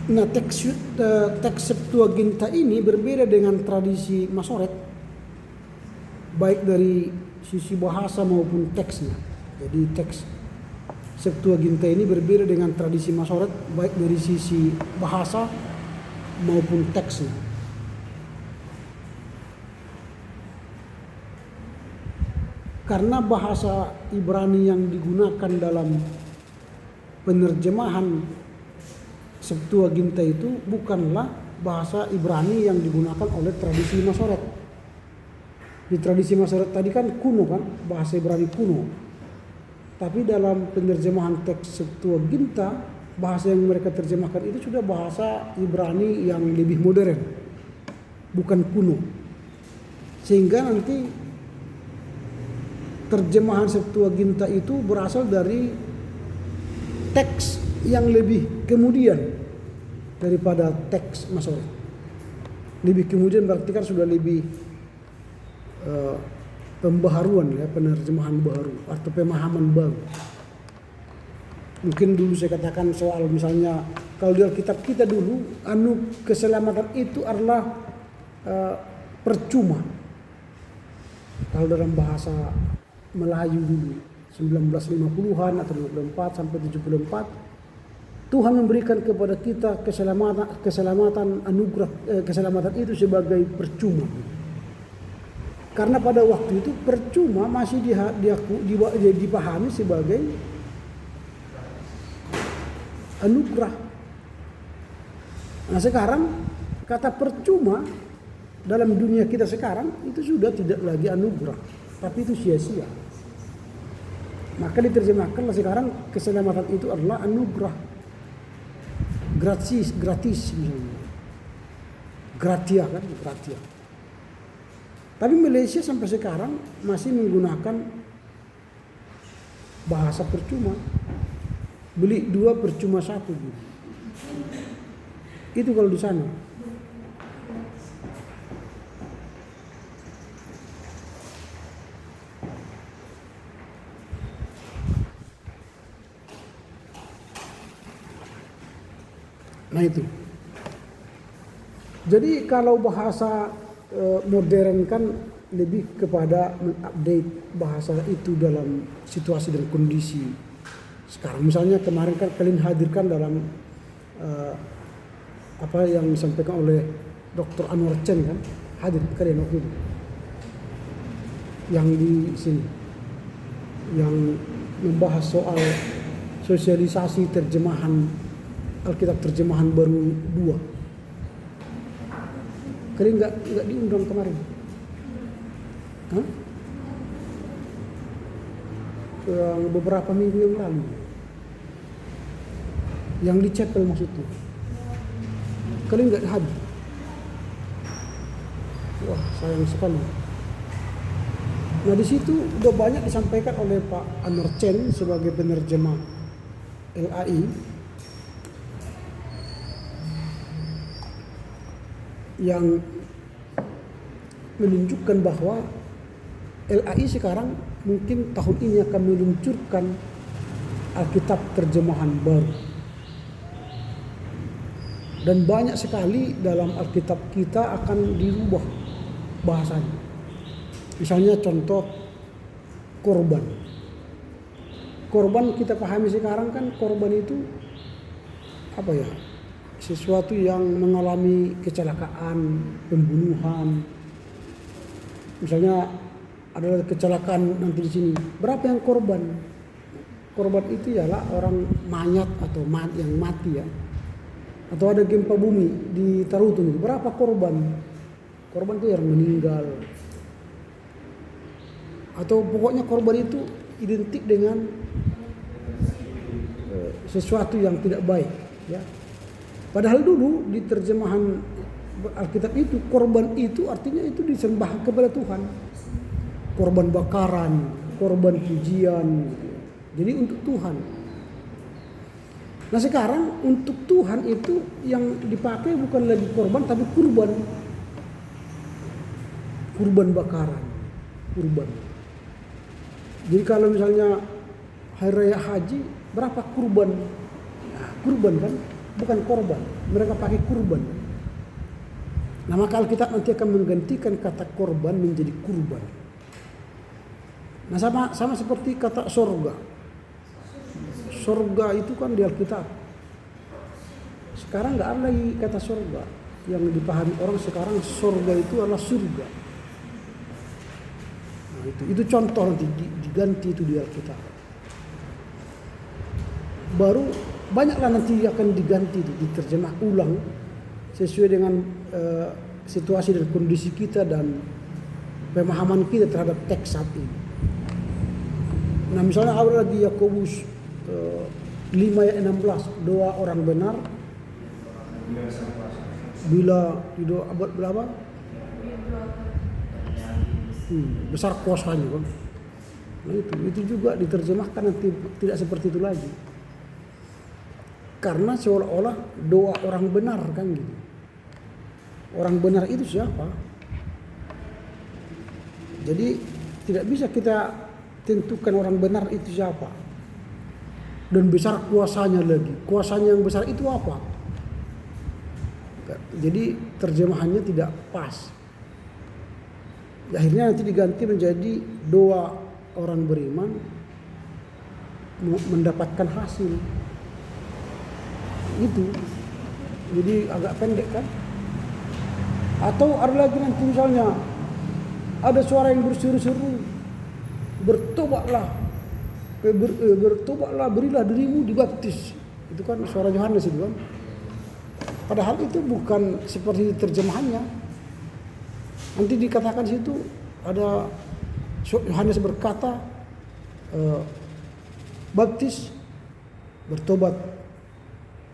A: Nah, teks Septuaginta ini berbeda dengan tradisi Masoret, baik dari sisi bahasa maupun teksnya. Jadi teks Septuaginta ini berbeda dengan tradisi Masoret, baik dari sisi bahasa maupun teksnya. Karena bahasa Ibrani yang digunakan dalam penerjemahan Septuaginta itu bukanlah bahasa Ibrani yang digunakan oleh tradisi Masoret. Di tradisi Masoret tadi kan kuno kan, bahasa Ibrani kuno. Tapi dalam penerjemahan teks Septuaginta, bahasa yang mereka terjemahkan itu sudah bahasa Ibrani yang lebih modern, bukan kuno. Sehingga nanti terjemahan Septuaginta itu berasal dari teks yang lebih kemudian daripada teks Masoret. Lebih kemudian berarti kan sudah lebih pembaharuan ya, penerjemahan baru atau pemahaman baru. Mungkin dulu saya katakan soal misalnya kalau di Alkitab kita dulu keselamatan itu adalah percuma. Kalau dalam bahasa Melayu dulu 1950-an atau 54 sampai 74, Tuhan memberikan kepada kita keselamatan anugerah, keselamatan itu sebagai percuma. Karena pada waktu itu percuma masih dipahami sebagai anugerah. Nah, sekarang kata percuma dalam dunia kita sekarang itu sudah tidak lagi anugerah, tapi itu sia-sia. Maka diterjemahkanlah sekarang keselamatan itu adalah anugerah. Gratis misalnya. Gratia kan, gratia. Tapi Malaysia sampai sekarang masih menggunakan bahasa percuma. Beli 2 percuma 1 gitu. Itu kalau di sana. Nah itu. Jadi kalau bahasa modern kan lebih kepada mengupdate bahasa itu dalam situasi dan kondisi sekarang. Misalnya kemarin kan kalian hadirkan dalam apa yang disampaikan oleh Dr. Anwar Chen kan, hadir kalian waktu itu. Yang di sini yang membahas soal sosialisasi terjemahan Alkitab terjemahan baru 2. Kalian nggak diundang kemarin? Hah? Yang beberapa minggu yang lalu. Yang di chapel maksudnya. Kalian nggak hadir? Wah, sayang sekali. Nah, di situ udah banyak disampaikan oleh Pak Anwar Chen sebagai penerjemah LAI. Yang menunjukkan bahwa LAI sekarang mungkin tahun ini akan meluncurkan Alkitab terjemahan baru. Dan banyak sekali dalam Alkitab kita akan dirubah bahasanya. Misalnya contoh korban. Korban kita pahami sekarang kan korban itu apa ya? Sesuatu yang mengalami kecelakaan, pembunuhan. Misalnya ada kecelakaan nanti di sini. Berapa yang korban? Korban itu ialah orang mayat atau yang mati ya. Atau ada gempa bumi di Tarutung. Berapa korban? Korban itu yang meninggal. Atau pokoknya korban itu identik dengan sesuatu yang tidak baik ya. Padahal dulu di terjemahan Alkitab itu korban itu artinya itu disembah kepada Tuhan. Korban bakaran, korban pujian. Jadi untuk Tuhan. Nah sekarang untuk Tuhan itu yang dipakai bukan lagi korban tapi kurban. Kurban bakaran, kurban. Jadi kalau misalnya hari raya haji berapa kurban? Nah, kurban kan? bukan korban, mereka pakai kurban. Nah, maka Alkitab nanti akan menggantikan kata korban menjadi kurban. Nah, sama seperti kata sorga. Sorga itu kan di Alkitab. Sekarang nggak ada lagi kata sorga. Yang dipahami orang sekarang sorga itu adalah surga. Nah, itu contoh nanti diganti itu di Alkitab. Baru banyaklah nanti akan diganti, diterjemah ulang sesuai dengan situasi dan kondisi kita dan pemahaman kita terhadap teks saat ini. Nah, misalnya ada lagi Yakobus 5 ayat 16, doa orang benar bila itu abad berapa? Besar kuasanya kan. Nah, itu juga diterjemahkan nanti tidak seperti itu lagi. Karena seolah-olah doa orang benar kan gitu. Orang benar itu siapa? Jadi tidak bisa kita tentukan orang benar itu siapa. Dan besar kuasanya lagi. Kuasanya yang besar itu apa? Jadi terjemahannya tidak pas. Akhirnya nanti diganti menjadi doa orang beriman mendapatkan hasil. Itu. Jadi agak pendek kan? Atau ada lagi nanti misalnya ada suara yang berseru-seru, bertobatlah, berilah dirimu dibaptis. Itu kan suara Yohanes itu kan. Padahal itu bukan seperti terjemahannya. Nanti dikatakan situ ada Yohanes berkata baptis, bertobat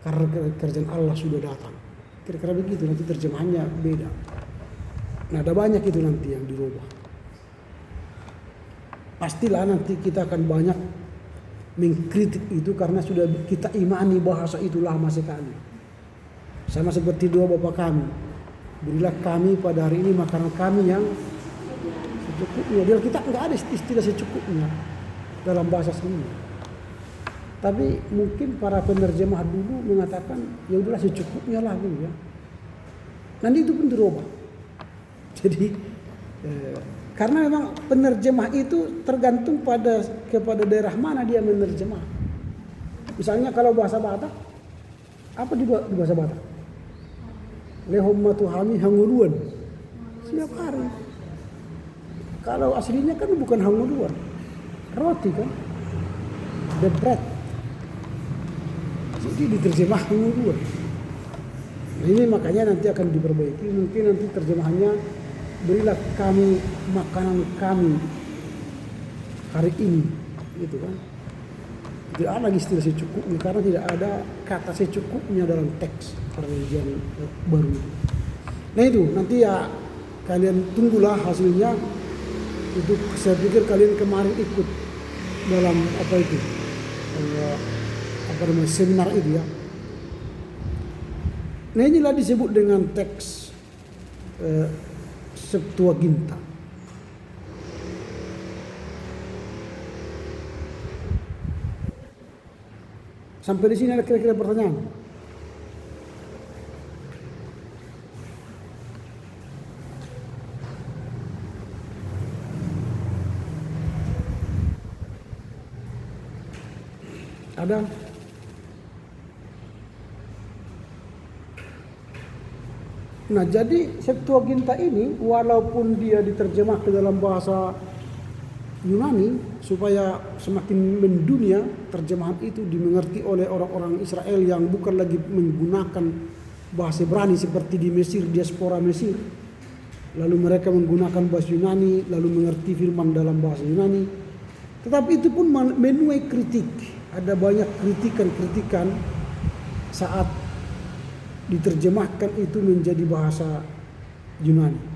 A: karena kerajaan Allah sudah datang. Kira-kira begitu, nanti terjemahannya beda. Nah, ada banyak itu nanti yang dirubah. Pastilah nanti kita akan banyak mengkritik itu karena sudah kita imani bahasa itu lama sekali. Sama seperti doa Bapa kami. Berilah kami pada hari ini makanan kami yang secukupnya. Di Alkitab enggak ada istilah secukupnya dalam bahasa sini. Tapi mungkin para penerjemah dulu mengatakan ya udahlah secukupnya lah gitu ya. Nanti itu pun dirubah. Jadi karena memang penerjemah itu tergantung kepada daerah mana dia menerjemah. Misalnya kalau bahasa Batak, apa di bahasa Batak? Lehomma tuhami hanguluan setiap hari. Kalau aslinya kan bukan hanguluan, roti kan, the bread. Jadi diterjemah hanguluan. Nah, ini makanya nanti akan diperbaiki. Mungkin nanti terjemahannya berilah kami makanan kami hari ini, gitu kan. Tidak ada lagi istilah secukupnya karena tidak ada kata secukupnya dalam teks perjanjian baru. Nah itu nanti ya kalian tunggulah hasilnya. Itu saya pikir kalian kemarin ikut dalam apa itu seminar itu ya. Nah inilah disebut dengan teks Septuaginta. Sampai di sini ada kira-kira pertanyaan? Ada? Nah, jadi Septuaginta ini walaupun dia diterjemah ke dalam bahasa Yunani supaya semakin mendunia, terjemahan itu dimengerti oleh orang-orang Israel yang bukan lagi menggunakan bahasa Ibrani seperti di Mesir, diaspora Mesir. Lalu mereka menggunakan bahasa Yunani, lalu mengerti firman dalam bahasa Yunani. Tetapi itu pun menuai kritik. Ada banyak kritikan-kritikan saat diterjemahkan itu menjadi bahasa Yunani.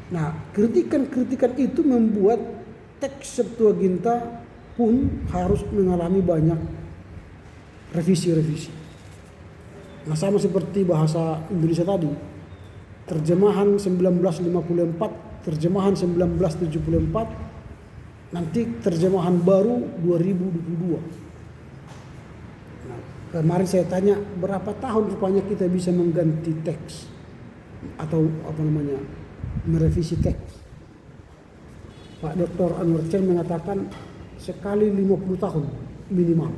A: Nah, kritikan-kritikan itu membuat teks Septuaginta pun harus mengalami banyak revisi-revisi. Nah, sama seperti bahasa Indonesia tadi. Terjemahan 1954, terjemahan 1974, nanti terjemahan baru 2022. Kemarin saya tanya berapa tahun rupanya kita bisa mengganti teks atau merevisi teks. Pak Dr. Anwar Chen mengatakan sekali 50 tahun minimal,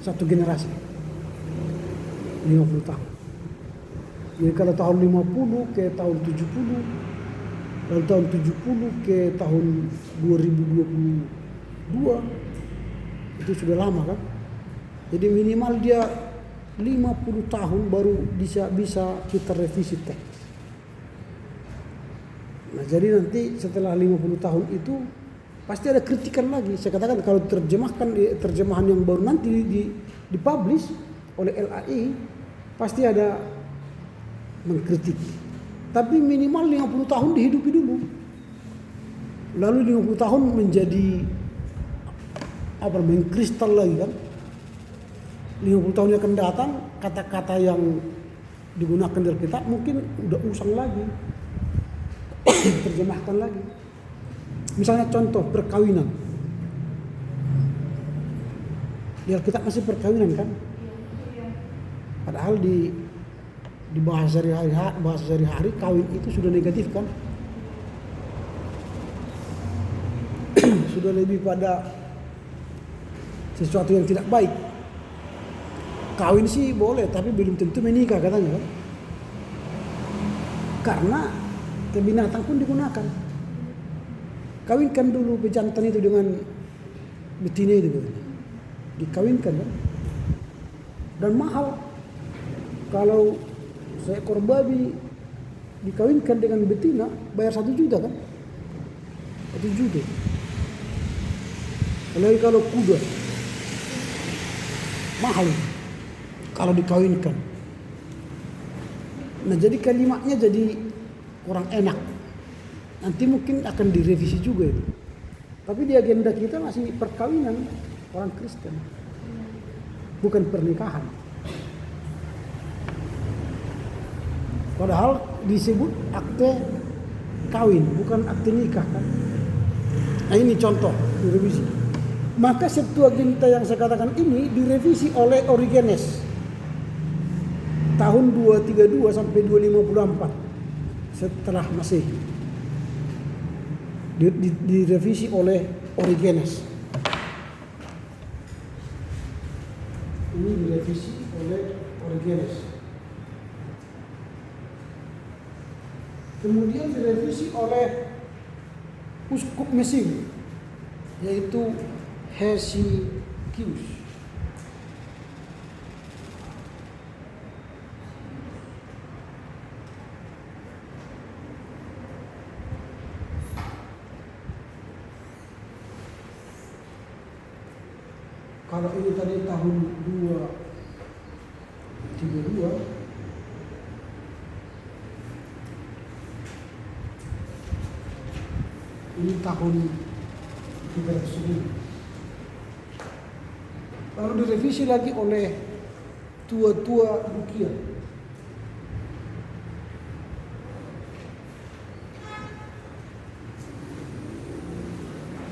A: satu generasi 50 tahun. Jadi kalau tahun 50 ke tahun 70, lalu tahun 70 ke tahun 2022, itu sudah lama kan. Jadi minimal dia 50 tahun baru bisa kita revisi teks. Nah jadi nanti setelah 50 tahun itu pasti ada kritikan lagi. Saya katakan kalau terjemahan yang baru nanti dipublish oleh LAI pasti ada mengkritik. Tapi minimal 50 tahun dihidupi dulu. Lalu 50 tahun menjadi mengkristal lagi kan. 50 tahun yang akan datang kata-kata yang digunakan dalam kitab mungkin udah usang lagi. Terjemahkan lagi. Misalnya contoh perkawinan. Di Alkitab masih perkawinan kan? Padahal di bahasa sehari-hari kawin itu sudah negatif kan? Sudah lebih pada sesuatu yang tidak baik. Kawin sih boleh tapi belum tentu menikah katanya kan? Karena binatang pun digunakan. Kawinkan dulu pejantan itu dengan betina itu kan? Dikawinkan kan? Dan mahal. Kalau seekor babi dikawinkan dengan betina bayar 1 juta kan? 1 juta. Apalagi kalau kuda mahal kalau dikawinkan. Nah jadi kalimatnya jadi kurang enak. Nanti mungkin akan direvisi juga itu. Tapi di agenda kita masih perkawinan orang Kristen, bukan pernikahan. Padahal disebut akte kawin, bukan akte nikah kan. Nah ini contoh direvisi. Maka Septuaginta yang saya katakan ini direvisi oleh Origenes tahun 232 sampai 254 setelah Masehi. Direvisi oleh Origenes. Ini direvisi oleh Origenes. Kemudian direvisi oleh uskup Mesir, yaitu Hesychius. Kalau ini tadi tahun 232, ini tahun 300. Lalu direvisi lagi oleh tua-tua Lukia.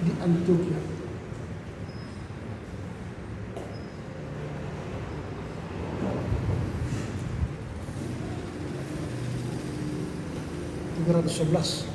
A: Di Antioquia. (311).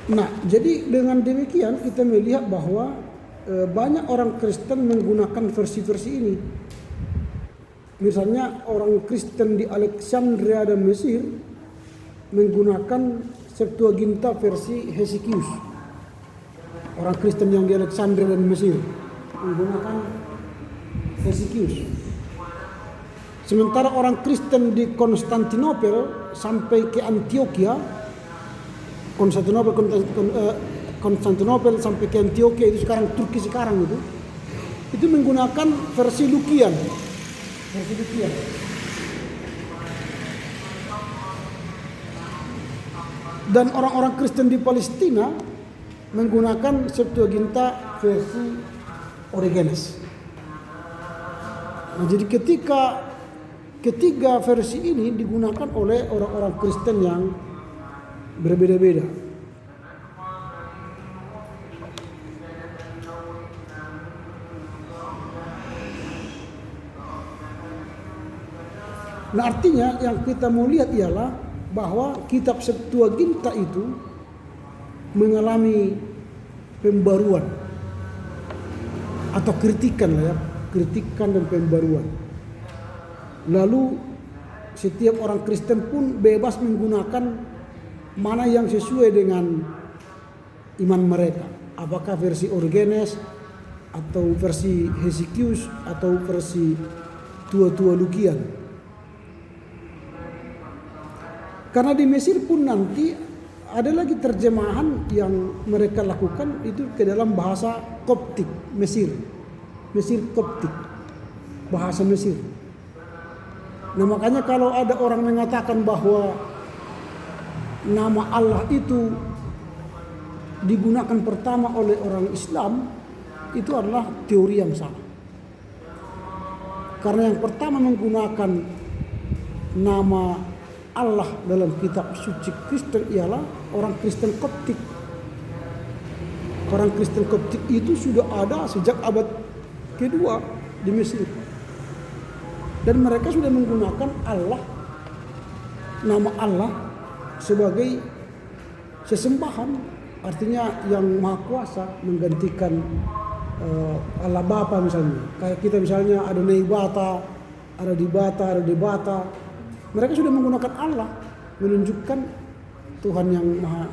A: Nah, jadi dengan demikian kita melihat bahwa banyak orang Kristen menggunakan versi-versi ini. Misalnya orang Kristen di Alexandria dan Mesir menggunakan Septuaginta versi Hesychius. Orang Kristen yang di Alexandria dan Mesir menggunakan Hesychius. Sementara orang Kristen di Konstantinopel sampai ke Antioquia, Konstantinopel sampai ke Antioquia itu sekarang Turki sekarang itu menggunakan versi Lukian. Dan orang-orang Kristen di Palestina menggunakan Septuaginta versi Origenes. Nah, jadi ketiga versi ini digunakan oleh orang-orang Kristen yang berbeda-beda. Nah, artinya yang kita mau lihat ialah bahwa kitab Septuaginta itu mengalami pembaruan atau kritikan dan pembaruan. Lalu setiap orang Kristen pun bebas menggunakan mana yang sesuai dengan iman mereka. Apakah versi Origenes atau versi Hesychius atau versi tua-tua Lukian. Karena di Mesir pun nanti ada lagi terjemahan yang mereka lakukan itu ke dalam bahasa Koptik Mesir Koptik, bahasa Mesir. Nah, makanya kalau ada orang mengatakan bahwa nama Allah itu digunakan pertama oleh orang Islam, itu adalah teori yang salah. Karena yang pertama menggunakan nama Allah dalam kitab suci Kristen ialah orang Kristen Koptik. Orang Kristen Koptik itu sudah ada sejak abad kedua di Mesir. Dan mereka sudah menggunakan Allah, nama Allah sebagai sesembahan. Artinya yang Maha Kuasa menggantikan Allah Bapa misalnya. Kayak kita misalnya ada Neibata, ada Dibata, ada Debata. Mereka sudah menggunakan Allah, menunjukkan Tuhan yang Maha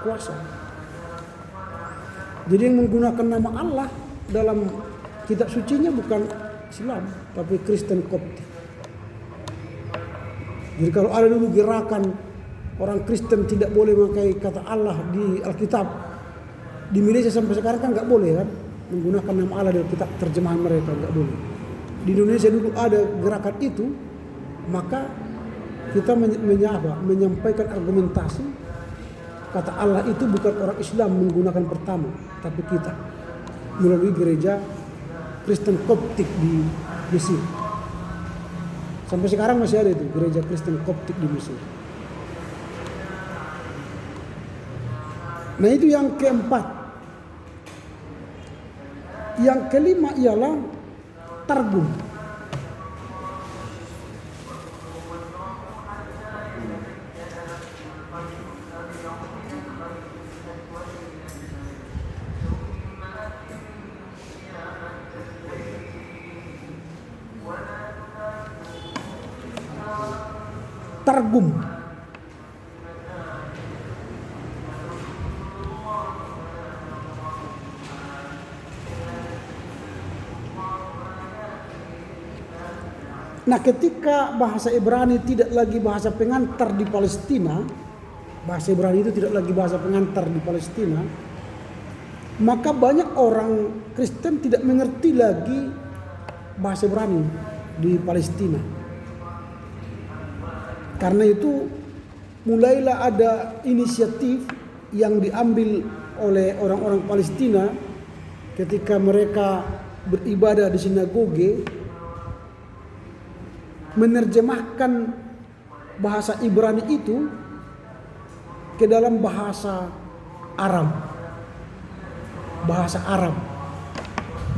A: Kuasa. Jadi yang menggunakan nama Allah dalam kitab sucinya bukan Islam, tapi Kristen Koptik. Jadi kalau ada dulu gerakan orang Kristen tidak boleh memakai kata Allah di Alkitab, di Malaysia sampai sekarang kan nggak boleh kan menggunakan nama Allah dalam kitab terjemahan mereka, nggak boleh. Di Indonesia dulu ada gerakan itu, maka kita menyampaikan argumentasi kata Allah itu bukan orang Islam menggunakan pertama, tapi kita melalui gereja Kristen Koptik di Mesir. Sampai sekarang masih ada itu gereja Kristen Koptik di Mesir. Nah, itu yang keempat. Yang kelima ialah Targum. Targum. Nah, ketika bahasa Ibrani tidak lagi bahasa pengantar di Palestina, bahasa Ibrani itu tidak lagi bahasa pengantar di Palestina, maka banyak orang Kristen tidak mengerti lagi bahasa Ibrani di Palestina. Karena itu mulailah ada inisiatif yang diambil oleh orang-orang Palestina ketika mereka beribadah di sinagoge, menerjemahkan bahasa Ibrani itu ke dalam bahasa Aram. Bahasa Aram.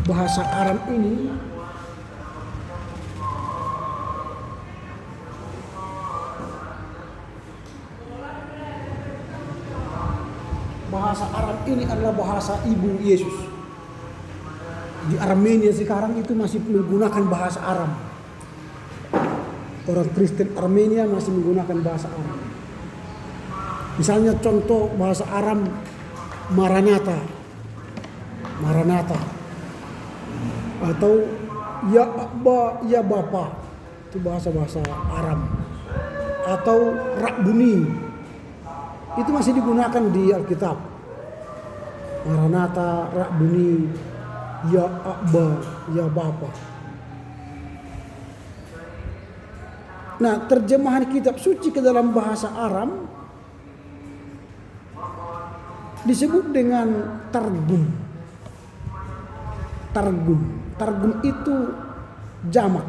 A: Bahasa Aram ini adalah bahasa ibu Yesus. Di Armenia sekarang itu masih menggunakan bahasa Aram. Orang Kristen Armenia masih menggunakan bahasa Aram. Misalnya contoh bahasa Aram Maranatha. Atau ya Abba, ya Bapa. Itu bahasa-bahasa Aram. Atau Rabbuni. Itu masih digunakan di Alkitab. Maranatha, Rabbuni, ya Abba, ya Bapa. Nah, terjemahan kitab suci ke dalam bahasa Aram disebut dengan targum. Targum itu jamak.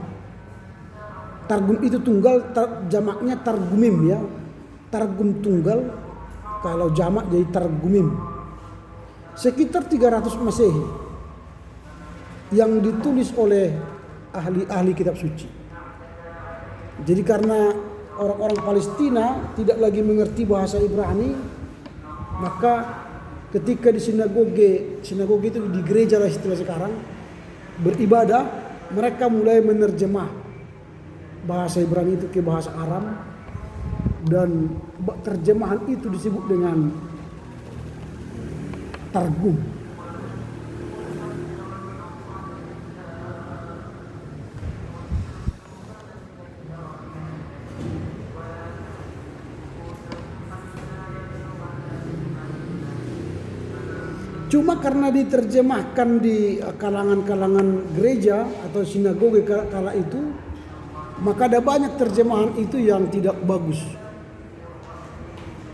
A: Targum itu tunggal, jamaknya targumim ya. Targum tunggal, kalau jamak jadi targumim. Sekitar 300 Masehi yang ditulis oleh ahli-ahli kitab suci. Jadi karena orang-orang Palestina tidak lagi mengerti bahasa Ibrani, maka ketika di sinagoge itu di gereja lah istilah sekarang, beribadah, mereka mulai menerjemah bahasa Ibrani itu ke bahasa Aram, dan terjemahan itu disebut dengan targum. Cuma karena diterjemahkan di kalangan-kalangan gereja atau sinagoge kala itu, maka ada banyak terjemahan itu yang tidak bagus.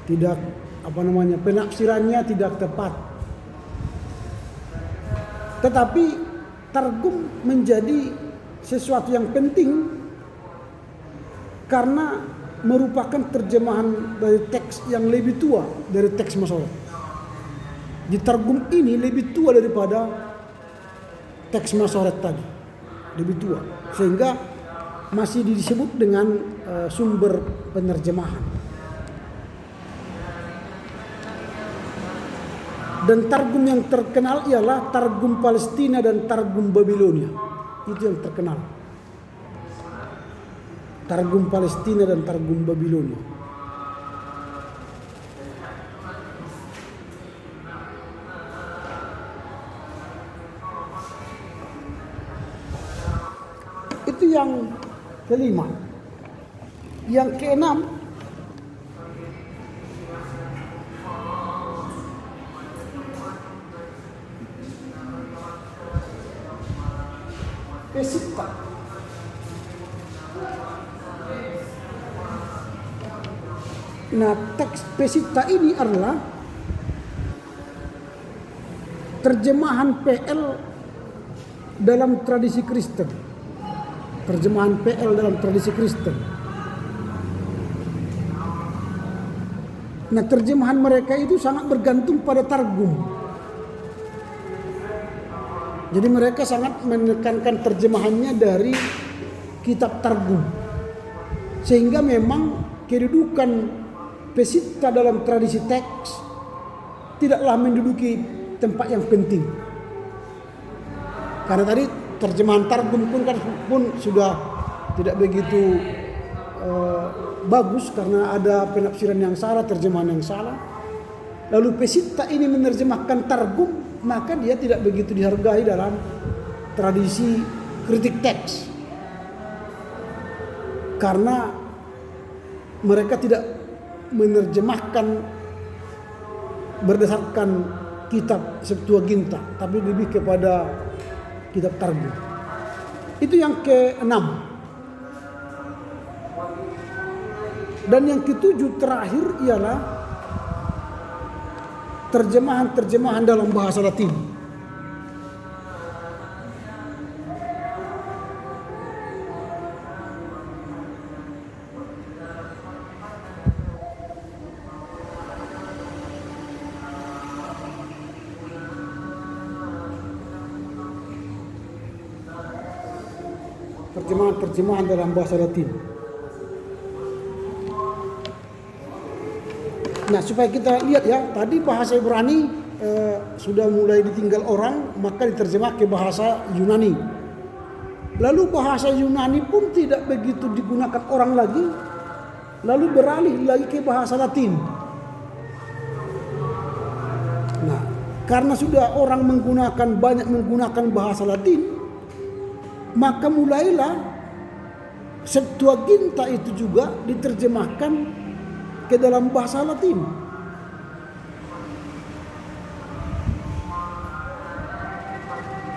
A: Tidak penafsirannya tidak tepat. Tetapi targum menjadi sesuatu yang penting karena merupakan terjemahan dari teks yang lebih tua dari teks Masoret. Di targum ini lebih tua daripada teks Masoret tadi, lebih tua, sehingga masih disebut dengan sumber penerjemahan. Dan targum yang terkenal ialah targum Palestina dan targum Babilonia. Itu yang terkenal. Targum Palestina dan targum Babilonia. Itu yang kelima. Yang keenam, Peshitta. Nah, teks Peshitta ini adalah terjemahan PL dalam tradisi Kristen. Terjemahan PL dalam tradisi Kristen. Nah, terjemahan mereka itu sangat bergantung pada targum. Jadi mereka sangat menekankan terjemahannya dari kitab targum. Sehingga memang kedudukan Peshitta dalam tradisi teks tidaklah menduduki tempat yang penting. Karena tadi terjemahan targum pun sudah tidak begitu bagus karena ada penafsiran yang salah, terjemahan yang salah. Lalu Peshitta ini menerjemahkan targum, maka dia tidak begitu dihargai dalam tradisi kritik teks. Karena mereka tidak menerjemahkan berdasarkan kitab Septuaginta, tapi lebih kepada kitab targum. Itu yang keenam. Dan yang ketujuh terakhir ialah terjemahan-terjemahan dalam bahasa Latin. Terjemahan dalam bahasa Latin. Nah, supaya kita lihat ya, tadi bahasa Ibrani sudah mulai ditinggal orang, maka diterjemah ke bahasa Yunani. Lalu bahasa Yunani pun tidak begitu digunakan orang lagi, lalu beralih lagi ke bahasa Latin. Nah, karena sudah orang banyak menggunakan bahasa Latin, maka mulailah Septuaginta itu juga diterjemahkan ke dalam bahasa Latin.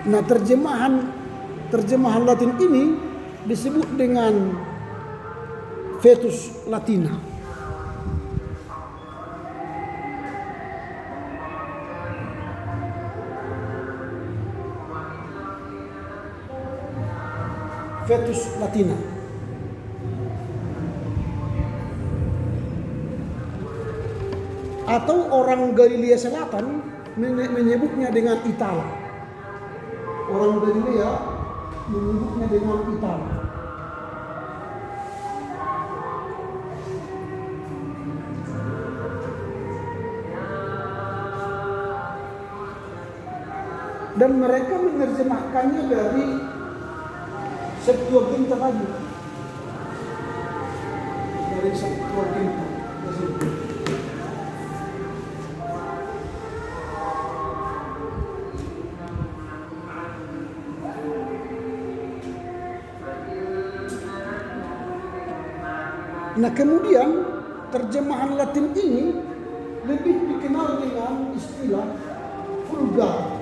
A: Nah, terjemahan Latin ini disebut dengan Vetus Latina. Vetus Latina. Atau orang Galilea Selatan menyebutnya dengan Itala. Orang Galilea menyebutnya dengan Itala. Dan mereka menerjemahkannya dari Septuaginta lagi. Dari Septuaginta. Nah, kemudian terjemahan Latin ini lebih dikenal dengan istilah Vulgata.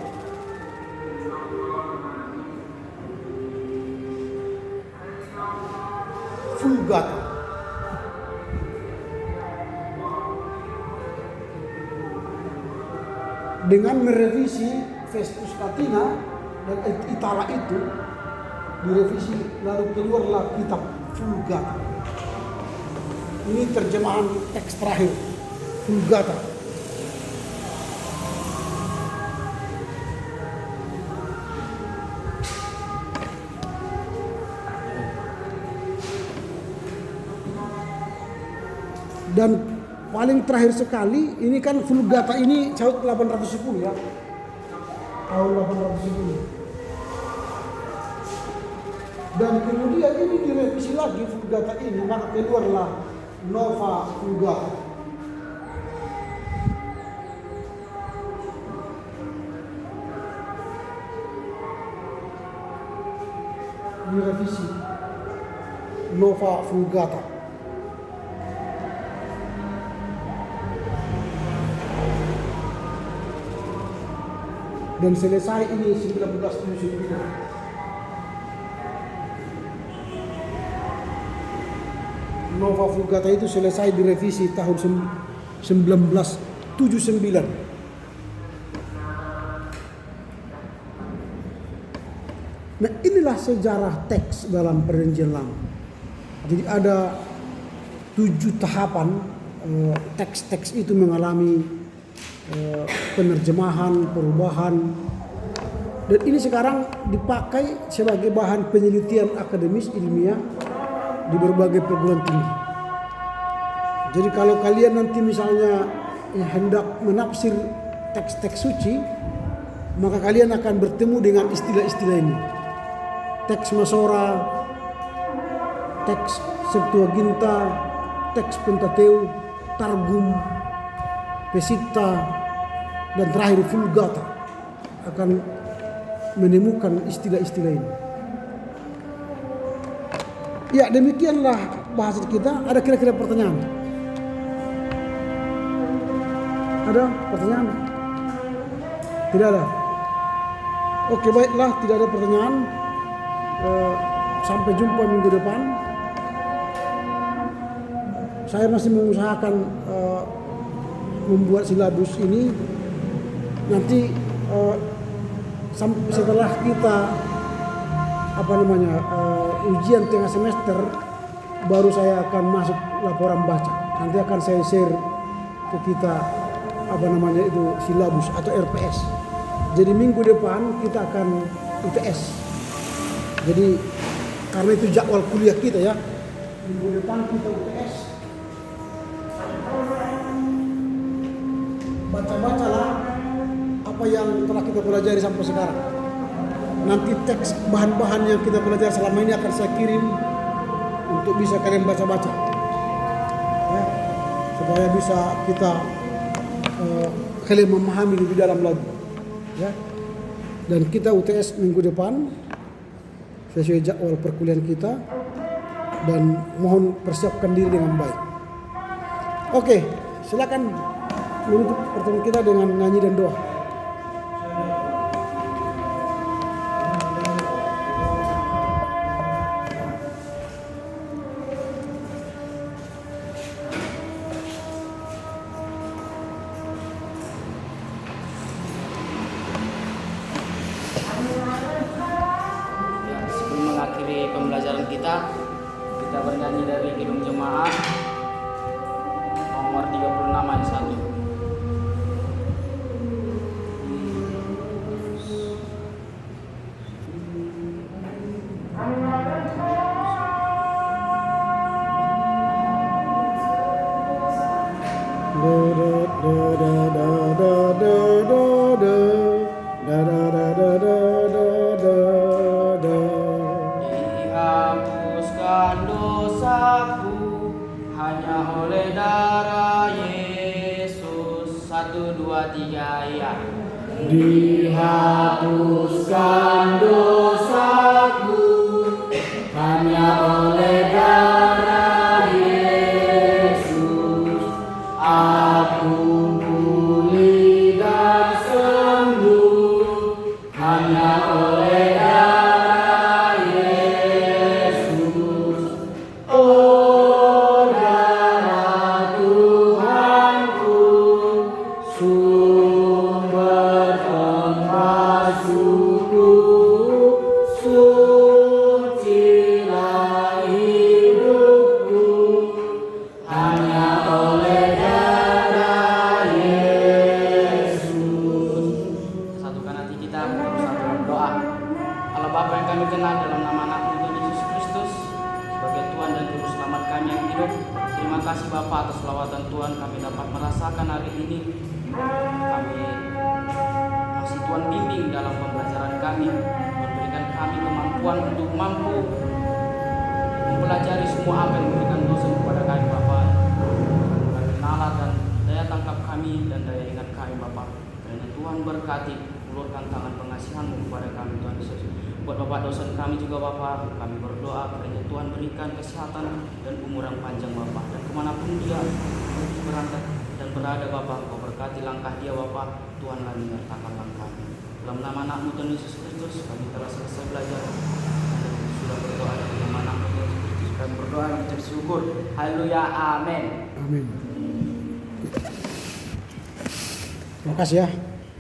A: Vulgata. Dengan merevisi Vestus Latina dan Itala itu direvisi, lalu keluarlah kitab Vulgata. Ini terjemahan teks terakhir, Vulgata. Dan paling terakhir sekali, ini kan Vulgata ini tahun 810 ya. Tahun 810. Dan kemudian ini direvisi lagi Vulgata ini, maka keluarlah Nova Vulgata. Direvisi Nova Vulgata. Dan selesai ini 1979. Nova Vulgata itu selesai direvisi tahun 1979. Nah, inilah sejarah teks dalam Perjanjian Lama. Jadi ada 7 tahapan teks-teks itu mengalami penerjemahan, perubahan. Dan ini sekarang dipakai sebagai bahan penelitian akademis ilmiah di berbagai perguruan tinggi. Jadi kalau kalian nanti misalnya hendak menafsir teks-teks suci, maka kalian akan bertemu dengan istilah-istilah ini. Teks Masora, teks Septuaginta, teks Pentateuch, Targum, Peshitta, dan terakhir Vulgata akan menemukan istilah-istilah ini. Ya, demikianlah bahasan kita. Ada kira-kira pertanyaan? Ada pertanyaan? Tidak ada? Oke, baiklah, tidak ada pertanyaan. Sampai jumpa minggu depan. Saya masih mengusahakan membuat silabus ini. Nanti setelah kita ujian tengah semester, baru saya akan masuk laporan baca. Nanti akan saya share ke kita silabus atau RPS. Jadi minggu depan kita akan UTS. Jadi karena itu jadwal kuliah kita ya. Minggu depan kita UTS. Baca-bacalah apa yang telah kita pelajari sampai sekarang. Nanti teks bahan-bahan yang kita pelajari selama ini akan saya kirim untuk bisa kalian baca-baca ya, supaya bisa kita kalian memahami lebih dalam lagi ya. Dan kita UTS minggu depan sesuai jadwal perkuliahan kita, dan mohon persiapkan diri dengan baik. Oke, silakan menutup pertemuan kita dengan nyanyi dan doa.
B: Dihapuskan dosaku hanya oleh darah Yesus. 1, 2, 3 ya.
C: Dihapuskan dosaku hanya oleh darah Yesus. Aku pulih dan sembuh hanya oleh darah Yesus. Oh, darah Tuhanku, sumber pembasuhku, sucilah hidupku hanya oleh darah Yesus.
B: Satukan hati kita bersatu berdoa. Allah Bapa yang kami kenal dalam nama anak-Mu Tuhan Yesus Kristus sebagai Tuhan dan Juru Selamat kami yang hidup. Terima kasih Bapa atas lawatan Tuhan kami dapat merasakan hari ini. Kami masih Tuhan bimbing dalam pembelajaran kami, memberikan kami kemampuan untuk mampu mempelajari semua apa yang memberikan dosa kepada kami Bapa. Kami nalar dan daya tangkap kami dan daya ingat kami Bapa. Karena Tuhan berkati, ulurkan tangan pengasihan-Mu kepada kami Tuhan Yesus. Buat Bapak dosen kami juga Bapak, kami berdoa kiranya Tuhan berikan kesehatan dan umur yang panjang Bapak. Dan kemanapun dia berangkat dan berada Bapak, Kau berkati langkah dia Bapak. Tuhan lagi menyertakan langkahnya. Dalam nama anak-Mu Tuhan Yesus Kristus, kami telah selesai belajar. Dan sudah berdoa dalam nama anak-Mu Tuhan Yesus Kristus. Kami berdoa mengucap syukur. Haleluya, amin.
A: Amin. Terima kasih ya.